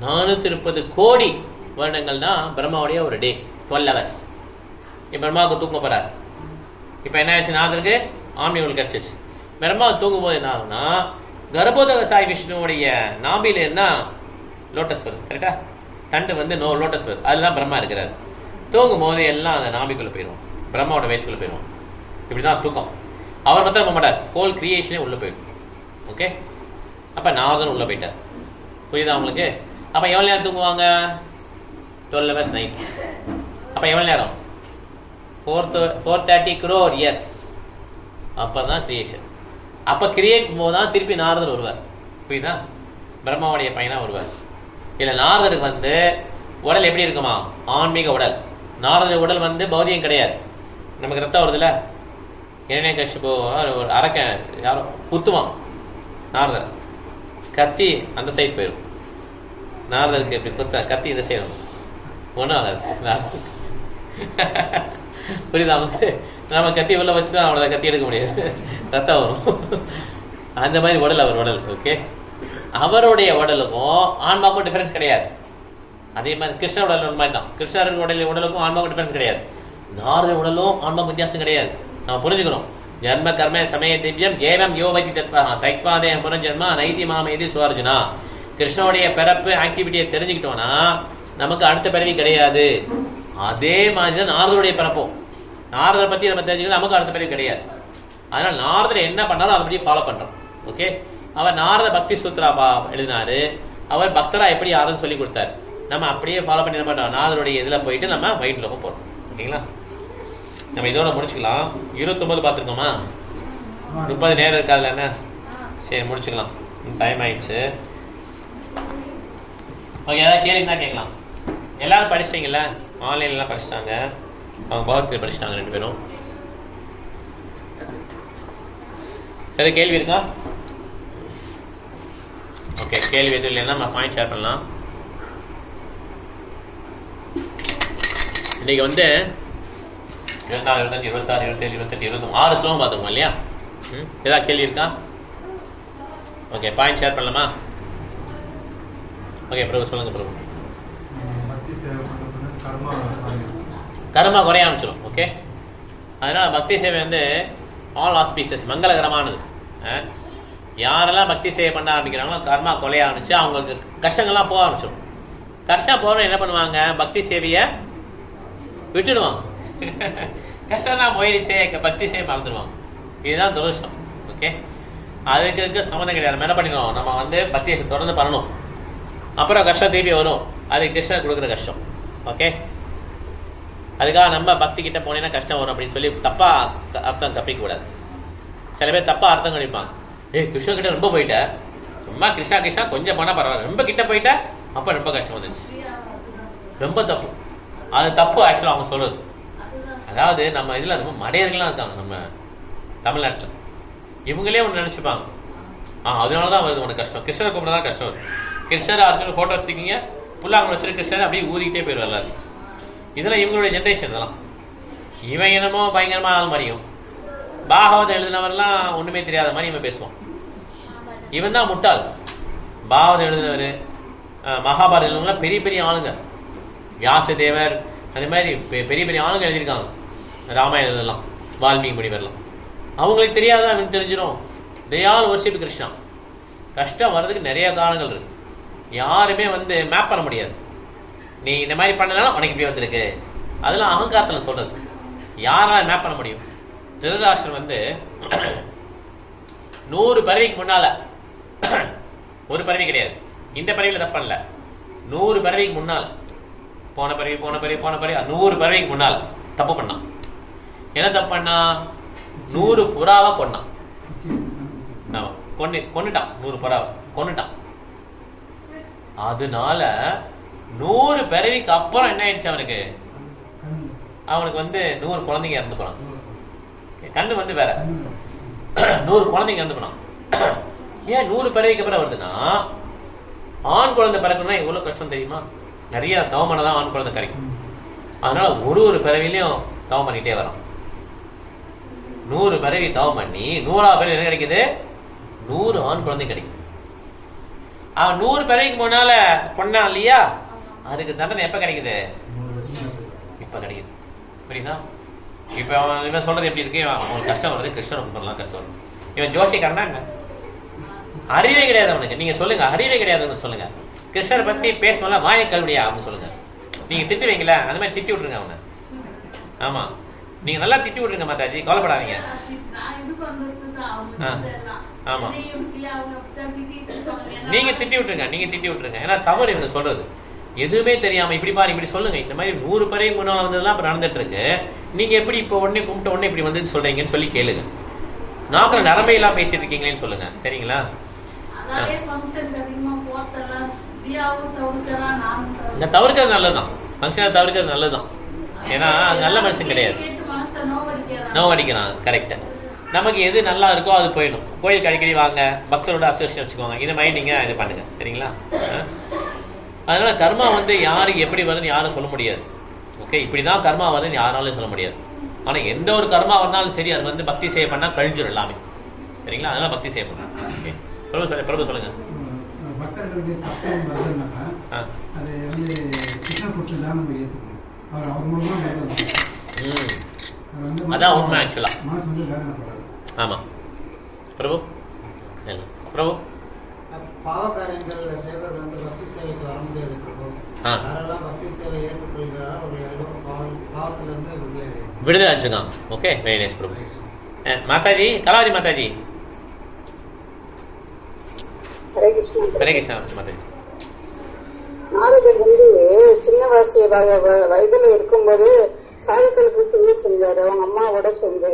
430 கோடி வருடங்கள் தான் பிரம்மாவுடைய ஒரு டே, 12 hours. இப்போ பிரம்மாவுக்கு தூங்க போகிறார். இப்போ என்ன ஆயிடுச்சு? நாதருக்கு ஆன்மீகம் கிடச்சிச்சு. பிரம்மா தூங்கும் போது என்ன ஆகுனா, கர்ப்போதக சாய் விஷ்ணுவோடைய நாபில இருந்தால் லோட்டஸ் வருது. கரெக்டா? தண்டு வந்து லோட்டஸ் வருது, அதுதான் பிரம்மா இருக்கிறார். தூங்கும் போது எல்லாம் அந்த நாபிக்குள்ளே போயிடும், பிரம்மாவோட வயிற்றுக்குள்ளே போயிடும். இப்படி தான் தூக்கம். அவர் மாத்திரம் போக மாட்டார், ஹோல் கிரியேஷனே உள்ளே போயிடும். ஓகே, அப்போ நாரதன் உள்ளே போயிட்டார். புரியுதா உங்களுக்கு? அப்போ எவ்வளோ நேரம் தூங்குவாங்க? 12 hours நைட். அப்போ எவ்வளோ நேரம்? 430 crore இயர்ஸ். அப்போ தான் கிரியேஷன். அப்போ கிரியேட் போது தான் திருப்பி நாரதர் வருவார். புரியுதா? பிரம்மாவுடைய பையனாக வருவார். இல்லை, நாரதருக்கு வந்து உடல் எப்படி இருக்குமா? ஆன்மீக உடல். நாரதர் உடல் வந்து பௌதியம் கிடையாது. நமக்கு ரத்தம் வருதுல்ல, என்ன கஷ்டப்போ ஒரு அரக்க யாரோ குத்துவான் நாரதர், கத்தி அந்த சைடு போயிடும். நாரதருக்கு எப்படி குத்த கத்தி இந்த சைடு ஒன்றும் ஆகாது. புரியுதா? வந்து நம்ம கத்தி உள்ள வச்சு தான் அவனோட கத்தி எடுக்க முடியாது. ரத்தம் வரும். அந்த மாதிரி உடல் அவர் உடல். ஓகே, அவருடைய உடலுக்கும் ஆன்மாவுக்கும் டிஃபரன்ஸ் கிடையாது. அதே மாதிரி கிருஷ்ண உடல் மாதிரி தான். கிருஷ்ணர் உடலுக்கும் ஆன்மாவுக்கும் டிஃபரன்ஸ் கிடையாது. நாரத உடலும் ஆன்மாவுக்கும் வித்தியாசம் கிடையாது. நம்ம புரிஞ்சுக்கணும். ஜன்ம கர்ம சமய திவ்யம் ஏவம் யோவதி தத்வா தைக்வாதே புனர்ஜன்மா நைதி மாமேதி சுவர்ஜுனா. கிருஷ்ணனுடைய பிறப்பு ஆக்டிவிட்டியை தெரிஞ்சுக்கிட்டோம்னா நமக்கு அடுத்த பிறவி கிடையாது. அதே மாதிரி தான் நாரதருடைய பிறப்பும். நாரதரை பற்றி நம்ம தெரிஞ்சுக்கணும், நமக்கு அடுத்த பிறவி கிடையாது. அதனால் நாரதர் என்ன பண்ணாலும் அதை பற்றி ஃபாலோ பண்ணுறோம். ஓகே, அவர் நாரத பக்தி சூத்ரா எழுதினாரு. அவர் பக்தரா எப்படி யாருன்னு சொல்லி கொடுத்தாரு. நம்ம அப்படியே ஃபாலோ பண்ணி என்ன பண்ணுறோம், நாரதருடைய இதில் போயிட்டு நம்ம மைண்டில் போகிறோம். ஓகேங்களா, நம்ம இதோட முடிச்சுக்கலாம். 29 பார்த்துருக்கோமா? 30 நேரம் இருக்காதுல்ல என்ன? சரி, முடிச்சுக்கலாம். டைம் ஆயிடுச்சு. ஓகே, ஏதாவது கேள்வினா கேட்கலாம். எல்லாரும் படிச்சிட்டிங்களா? ஆன்லைன்லாம் படிச்சிட்டாங்க. அவங்க பகவத்கீதை படிச்சிட்டாங்க 2 பேரும். வேறு கேள்வி இருக்கா? ஓகே, கேள்வி எதுவும் இல்லைன்னா நம்ம பாயிண்ட் ஷேர் பண்ணலாம். இன்னைக்கு வந்து 24, 25, 26, 27, 28, 26 ஸ்லோகம் பார்த்துருக்கோம் இல்லையா? ஏதாவது கேள்வி இருக்கா? ஓகே, பாயிண்ட் ஷேர் பண்ணலாமா? ஓகே, பிரபு சொல்லுங்க. பிரபு, கர்மா குறைய ஆரம்பிச்சிடும். ஓகே, அதனால் பக்தி சேவை வந்து ஆல் ஆஸ்பீசஸ் மங்களகரமானது. யாரெல்லாம் பக்தி சேவை பண்ண ஆரம்பிக்கிறாங்களோ கர்மா குறைய ஆரம்பிச்சு அவங்களுக்கு கஷ்டங்கள்லாம் போக ஆரம்பிச்சிடும். கஷ்டம் போகிறவங்க என்ன பண்ணுவாங்க, பக்தி சேவையை விட்டுடுவாங்க. கஷ்டம்லாம் போயிடுச்சே, பக்தி சேவை மறந்துடுவாங்க. இதுதான் துரதிர்ஷ்டம். ஓகே, அதுக்கு சம்மந்தம் கிடையாது. நம்ம என்ன பண்ணிடுவோம், நம்ம வந்து பக்தியை தொடர்ந்து பண்ணணும். அப்புறம் கஷ்டம் திருப்பி வரும், அது கிருஷ்ணர் கொடுக்குற கஷ்டம். ஓகே, அதுக்காக நம்ம பக்தி கிட்ட போனேன்னா கஷ்டம் வரும் அப்படின்னு சொல்லி தப்பா அர்த்தம் கப்பிக்க கூடாது. சில பேர் தப்பா அர்த்தம் கணிப்பாங்க. கிருஷ்ண கிட்ட ரொம்ப போயிட்ட, சும்மா கிருஷ்ணா கிருஷ்ணா கொஞ்சம் போனால் பரவாயில்ல, ரொம்ப கிட்ட போயிட்ட அப்போ ரொம்ப கஷ்டம் வந்துச்சு. ரொம்ப தப்பு. அது தப்பு ஆக்சுவலாக அவங்க சொல்றது. அதாவது நம்ம இதில் ரொம்ப மடையர்கள்லாம் இருக்காங்க நம்ம தமிழ்நாட்டில். இவங்களே ஒன்று நினச்சிப்பாங்க, அதனால தான் வருது உனக்கு கஷ்டம், கிருஷ்ணரை கூப்பிட தான் கஷ்டம் வருது. கிருஷ்ணர் அர்ஜுன் ஃபோட்டோ வச்சுருக்கீங்க, புல்லாங்க வச்சுட்டு கிருஷ்ணர் அப்படியே ஊதிக்கிட்டே போயிடுவார் எல்லாரும். இதெல்லாம் இவங்களுடைய ஜென்ரேஷன். இதெல்லாம் இவன் என்னமோ பயங்கரமான ஆள் மாதிரியும், பாகவதம் எழுதினவரெல்லாம் ஒன்றுமே தெரியாத மாதிரி இவன் பேசுவான். இவன் தான் முட்டாள். பாகவதம் எழுதினவர், மகாபாரதம் எழுதினவங்களாம் பெரிய பெரிய ஆளுங்க. வியாசதேவர் அதே மாதிரி பெரிய பெரிய ஆளுங்க எழுதியிருக்காங்க. ராமாயணம் எல்லாம், வால்மீகி முனிவர்லாம். அவங்களுக்கு தெரியாதான் அவனுக்கு தெரிஞ்சிடும். தயால் வர்ஷிப் கிருஷ்ணா. கஷ்டம் வர்றதுக்கு நிறைய காரணங்கள் இருக்கு. யாருமே வந்து மேப் பண்ண முடியாது. நீ இந்த மாதிரி பண்ணனாலும் உனக்கு இப்படி வந்திருக்கு, அதெல்லாம் அகங்காரத்தில் சொல்றது. யாரால மேப் பண்ண முடியும்? திருதராஷ்டிரன் வந்து 100 பறவைக்கு முன்னால, ஒரு பறவை கிடையாது, இந்த பறவையில் தப்பு பண்ணல, 100 பறவைக்கு முன்னால், போன பறவை 100 பறவைக்கு முன்னால் தப்பு பண்ணான். என்ன தப்பு பண்ணா? 100 புறாவை கொண்டான். கொண்டுட்டான். 100 புறாவை கொண்டுட்டான். அதனால 100 பிறவிக்கு அப்புறம் என்ன ஆயிடுச்சு அவனுக்கு? அவனுக்கு வந்து 100 குழந்தைங்க இறந்து போனான். கண்ணு வந்து வேற 100 குழந்தைங்க இறந்து போனான். ஏன் 100 பிறவிக்கு அப்புறம் வருதுன்னா, ஆண் குழந்தை பிறக்கணும்னா எவ்வளவு கஷ்டம் தெரியுமா? நிறைய தவமான தான் ஆண் குழந்தை கிடைக்கும். அதனால ஒரு பிறவிலையும் தவம் பண்ணிட்டே வரான். 100 பிறவி தவம் பண்ணி 100ஆவது பிறவி என்ன கிடைக்குது? 100 ஆண் குழந்தை கிடைக்கும். அவன் 100 பிறவிக்கு முன்னால கொண்டான் இல்லையா, அதுக்கு தண்டனை எப்ப கிடைக்குது? இப்ப கிடைக்குது. புரியுதா? இப்ப அவன் இவன் சொல்றது எப்படி இருக்கு? அவனுக்கு கஷ்டம் வருது, கிருஷ்ணன் பண்ணலாம் கஷ்டம் வருது. இவன் ஜோசிக்காரனா என்ன? அறிவே கிடையாது அவனுக்கு. நீங்க சொல்லுங்க, அறிவே கிடையாதுன்னு சொல்லுங்க. கிருஷ்ணரை பத்தி பேசணும்ல, வாய கல்வியா அப்படின்னு சொல்லுங்க. நீங்க திட்டுவீங்களா? அந்த மாதிரி திட்டி விட்டுருங்க அவனை. ஆமா, நீங்க நல்லா திட்டி விட்டுருங்க மாதாஜி, கவலைப்படாதீங்க. ஆமா, நீங்க திட்டி விட்டுருங்க. ஏன்னா தவறு இவங்க சொல்றது. எதுவுமே தெரியாம இப்படி பாரு இப்படி சொல்லுங்க. இந்த மாதிரி 100 பிறகு முன்னாள் வந்ததுலாம் இப்ப நடந்துட்டு இருக்கு. நீங்க எப்படி இப்ப உடனே கும்பிட்ட உடனே இப்படி வந்து சொல்றீங்கன்னு சொல்லி கேளுங்க. நாக்கில் நரம்பையெல்லாம் பேசிட்டு இருக்கீங்களேன்னு சொல்லுங்க. சரிங்களா? இந்த தவிர்க்கிறது நல்லதுதான். ஃபங்க்ஷனை தவிர்க்கிறது நல்லதுதான். ஏன்னா அது நல்ல மனுஷன் கிடையாது. நோவ் அடிக்கிறான். கரெக்டா. நமக்கு எது நல்லா இருக்கோ அது போயிடும். கோயிலுக்கு அடிக்கடி வாங்க, பக்தரோட அசோசியேஷன் வச்சுக்கோங்க. இந்த மாதிரி நீங்க இது பண்ணுங்க. சரிங்களா? அதனால கர்மா வந்து யாருக்கு எப்படி வருதுன்னு யாரும் சொல்ல முடியாது. ஓகே, இப்படிதான் கர்மா வருதுன்னு யாராலும் சொல்ல முடியாது. ஆனா எந்த ஒரு கர்மா வந்தாலும் சரி, அது வந்து பக்தி சேவை பண்ணா கழிஞ்சிடும் எல்லாமே. சரிங்களா? அதனால பக்தி செய்யப்படும். ஓகே, பிரபு சொல்லுங்க. பக்தர்களுக்கு கஷ்டம் வருதுன்னாக்கா அது வந்து கிருஷ்ண கொடுத்து தான் நம்ம ஏற்றுக்கணும். அவர் மூலமாக அதான் உண்மை. ஆக்சுவலா மனசு வந்து வேதனைப்படாது. ஆமாம் பிரபு. பிரபு பாவக்காரங்கள் சேவர்கள் வந்து பக்தி சேவைக்கு வர முடியாது. யாரெல்லாம் பக்தி சேவை ஏற்றுக்கொள்கிறாரோ ஒரு பாவத்திலிருந்து விடுதலை ஆச்சுங்க. ஓகே, வெரி நைஸ் பிரபு. மாதாஜி, கலாவதி மாதாஜி. ஹரே கிருஷ்ணா. ஹரே கிருஷ்ணா மாதாஜி. நாரதர் வந்து சின்ன வயதுல இருக்கும்போது சாதுக்களுக்கு துணி செஞ்சாரு அவங்க அம்மாவோட சேர்ந்து.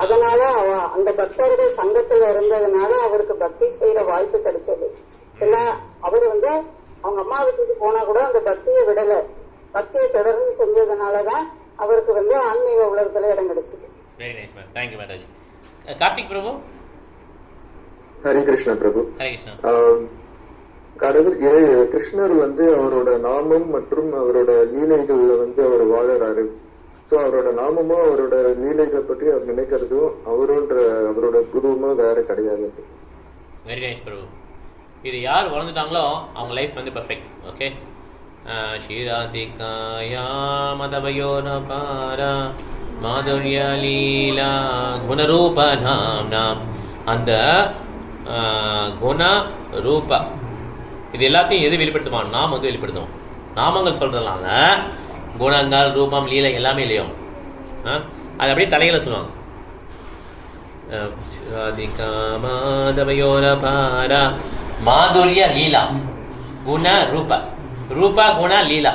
அதனால அந்த பக்தர்கள் சங்கத்துல இருந்ததுனால அவருக்கு பக்தி செய்யற வாய்ப்பு கிடைச்சது. அவர் வந்து அவங்க அம்மா வீட்டுக்கு போனா கூட அந்த பக்தியை விடல, பக்தியை தொடர்ந்து செஞ்சதுனாலதான் அவருக்கு வந்து ஆன்மீக உலகத்துல இடம் கிடைச்சது. Very nice ma'am, thank you Mataji. Karthik Prabhu. Hare Krishna Prabhu. Hare Krishna. கடவுள் கிருஷ்ணர் வந்து அவரோட நாமம் மற்றும் அவரோட லீலைகள்ல வந்து அவர் வாழறாரு. ஸோ அவரோட நாமமும் அவரோட லீலைகள் பற்றி அவர் நினைக்கிறதும் அவரோட குருவமும் வேற கிடையாது. வெரி நைஸ் பிரபு. இது யார் வளர்ந்துட்டாங்களோ அவங்க லைஃப் வந்து பர்ஃபெக்ட். ஓகே. ஸ்ரீராதிகாயா மதவயோனபாரா மாதுர்ய லீலா குணரூப நாம். அந்த குண ரூப இது எல்லாத்தையும் எது வெளிப்படுத்துமா? நாம் வந்து வெளிப்படுத்தும். நாமங்கள் சொல்றதுனால குணங்கள், ரூபம், லீலை எல்லாமே இல்லையோ அது அப்படியே தலையில சொல்லுவாங்க. மாதுரிய லீலா குண ரூப, ரூபா குண லீலா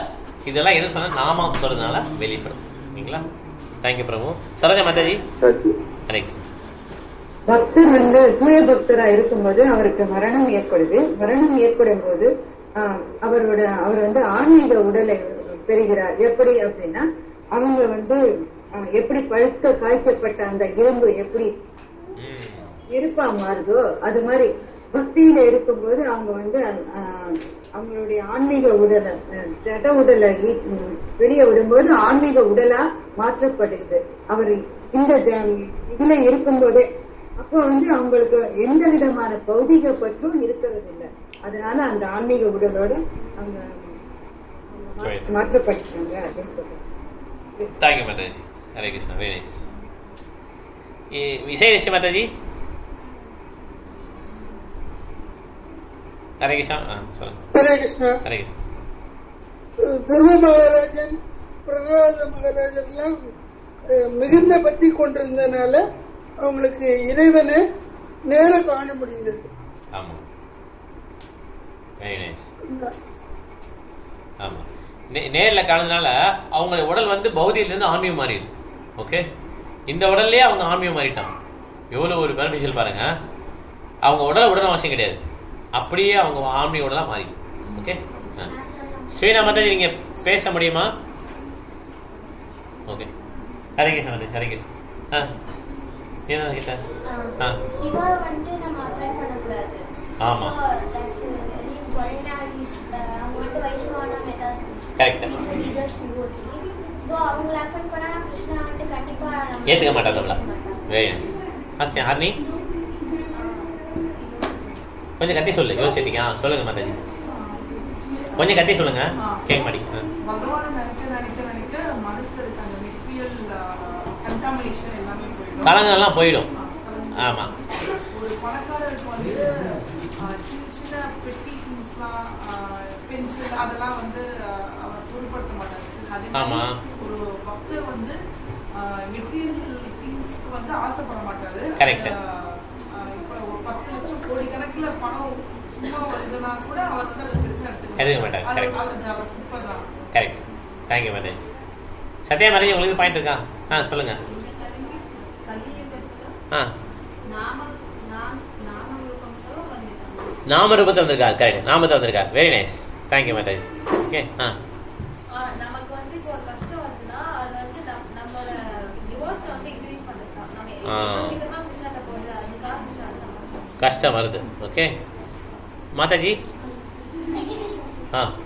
இதெல்லாம் எது சொன்னா நாமம் சொல்றதுனால வெளிப்படும். ஓகேங்களா? தேங்க்யூ பிரபு. சரோஜா மாதாஜி. பக்தர் வந்து தூய பக்தரா இருக்கும்போது அவருக்கு மரணம் ஏற்படுது. மரணம் ஏற்படும் போது அவர் வந்து ஆன்மீக உடலை பெறுகிறார். எப்படி அப்படின்னா அவங்க வந்து எப்படி பழுக்க காய்ச்சப்பட்ட அந்த இரும்பு எப்படி இருப்பா மாறுதோ அது மாதிரி பக்தியில இருக்கும்போது அவங்க வந்து அவங்களுடைய ஆன்மீக உடலை ஜட உடலை வெளியே விடும்போது ஆன்மீக உடலா மாற்றப்படுது. அவர் இந்த இதுல இருக்கும்போதே அப்போ வந்து அவங்களுக்கு எந்த விதமான பௌதிக பற்றும் இருக்கிறது இல்லை. அதனால அந்த ஆன்மீக உடலோட அவங்க மாற்றப்பட்டாங்க அப்படின்னு சொல்றாங்க. Thank you Mataji. Hare Krishna. Very nice. Vijayalakshmi Mataji. Hare Krishna. சொல்லுங்க. ஹரே கிருஷ்ணா. ஹரே கிருஷ்ணா. துருவ மகாராஜன், பிரகலாத மகாராஜன்லாம் மிகுந்த பக்தி கொண்டிருந்ததுனால அவங்களுக்கு இறைவனை நேர காண முடிந்தது. ஆமா, வெரி நைஸ். ஆமா, நேரில் காணதுனால அவங்களுடைய உடல் வந்து பௌதியிலிருந்து ஆன்மீகம் மாறிடுது. ஓகே, இந்த உடல்லையே அவங்க ஆன்மீகம் மாறிட்டாங்க. எவ்வளோ ஒரு பெனிஃபிஷியல் பாருங்க. அவங்க உடல் அவசியம் கிடையாது, அப்படியே அவங்க ஆன்மீக உடலாக மாறிடும். ஓகே. ஸ்ரீனா மாதாஜி நீங்கள் பேச முடியுமா? ஓகே. ஹரே கிருஷ்ணா மாதாஜி. ஹரே கிருஷ்ணா. ஆமா, ஏத்துக்க மாட்டாங்க. ஹர்னி கொஞ்சம் கத்தி சொல்லு. யோசிச்சிருக்கீங்க? சொல்லுங்க மாதாஜி, கொஞ்சம் கத்தி சொல்லுங்க. கேட்க மாட்டீங்க. கலங்கெல்லாம் போயிடும். ஆமா, ஒரு பணக்காரருக்கு வந்து சின்ன பெட்டி திங்ஸ்லாம், பென்சில் அதெல்லாம் வந்து அவர் பொருட்படுத்த மாட்டாங்க. ஆமா, ஒரு பக்தர் வந்து மெட்டீரியல் திங்ஸ்க்கு வந்து ஆசைப்பட மாட்டாரு. கரெக்ட். இப்ப ஒரு 10 லட்சம் கோடி கணக்குல பணம் சும்மா வருதுன்னா கூட அவர் வந்து அதை பெருசா எடுத்துக்க மாட்டாங்க. அவர் குப்பைதான். கரெக்ட். தேங்க்யூ மாதாஜி. சத்யா மாதாஜி, உங்களுக்கு பாயிண்ட் இருக்கா? சொல்லுங்க. நாம ரூபத்தில் வந்திருக்கார். கரெக்ட், நாமத்தை வந்திருக்கார். Very nice. Thank you Mataji. Okay. நமக்கு வந்து இப்போ ஒரு கஷ்டம் வருதுன்னா அது வந்து நம்மளோட டிவோஷன் வந்து இன்க்ரீஸ் பண்ணிருக்கோம். நம்ம சீக்கிரமா கிருஷ்ணத்தை போகுது, அதுக்காக கஷ்டம் வருது. ஓகே மாதாஜி.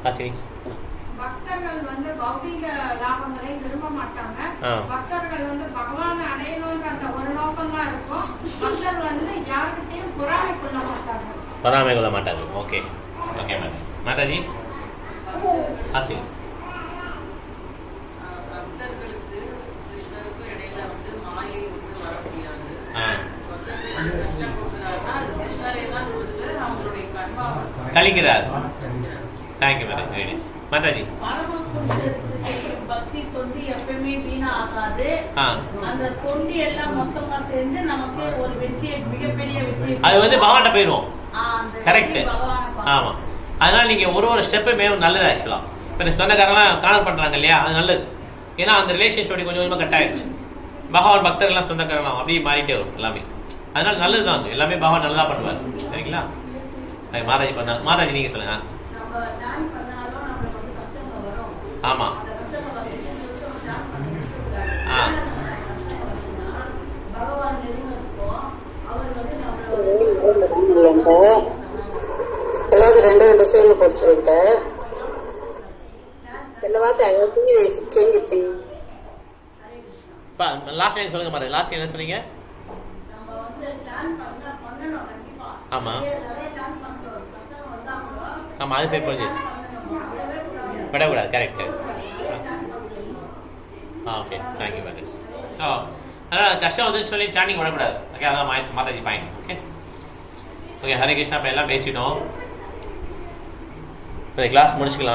காசி. பக்தர்கள் வந்து பௌதிக லாபங்களை விரும்ப மாட்டாங்க. பக்தர்கள் வந்து பகவானை அடையணும்ன்ற அந்த ஒரு நோக்கம் தான் இருக்கும். மக்கள் வந்து யார்கிட்டையும் பொறாமை கொள்ள மாட்டாங்க. பொறாமை கொள்ள மாட்டாங்க. Okay okay madam. மாதாஜி ஆசி பக்தர்களுக்கு கிருஷ்ணருக்கும் இடையில வந்து மாயை வந்து வர முடியாது. கஷ்டம் கொடுக்குறாருன்னா அது கிருஷ்ணரே தான் கொடுத்து அவங்களுடைய கர்மாவை கழிக்கிறார். Thank you madam. மாதாஜி பரமபுருஷருக்கு செய்யும் பக்தி தொண்டு எப்பவுமே வீணா ஆகாது. அந்த தொண்டு எல்லாம் மொத்தமா சேர்ந்து நமக்கு ஒரு வெற்றியை, மிகப்பெரிய வெற்றி. அது வந்து பகவான்கிட்ட போயிடுவோம். கரெக்ட். ஆமா, அதனால நீங்க ஒரு ஸ்டெப்புமே நல்லது. ஆக்சுவலா இப்போ சொந்தக்காரெல்லாம் காணல் பண்றாங்க இல்லையா, அது நல்லது. ஏன்னா அந்த ரிலேஷன்ஷிப் கொஞ்சம் கொஞ்சமாக கட் ஆயிடுச்சு. பகவான் பக்தர்கள்லாம் சொந்தக்காரெல்லாம் அப்படியே மாறிட்டே வரும் எல்லாமே. அதனால நல்லது தான், எல்லாமே பகவான் நல்லதா பண்ணுவார். சரிங்களா? மாதாஜி பண்ணா. மாதாஜி நீங்க சொல்லுங்க. ஆமா எல்லாவது ரெண்டு சேர்ந்து படிச்சுட்டு லாஸ்ட் லைன் சொல்லுங்க மாதிரி. லாஸ்ட் லைன் சொன்னீங்க. ஆமா ஆமா, அது சரி புரிஞ்சிச்சு. விடக்கூடாது. Correct correct. Okay thank you madam. So அதனால் கஷ்டம் வந்து சொல்லி சாண்டிங் விடக்கூடாது. ஓகே, அதான் Mataji point. Okay okay, Hare Krishna. இப்போ எல்லாம் பேசிட்டோம். இப்போ கிளாஸ் முடிச்சுக்கலாம்.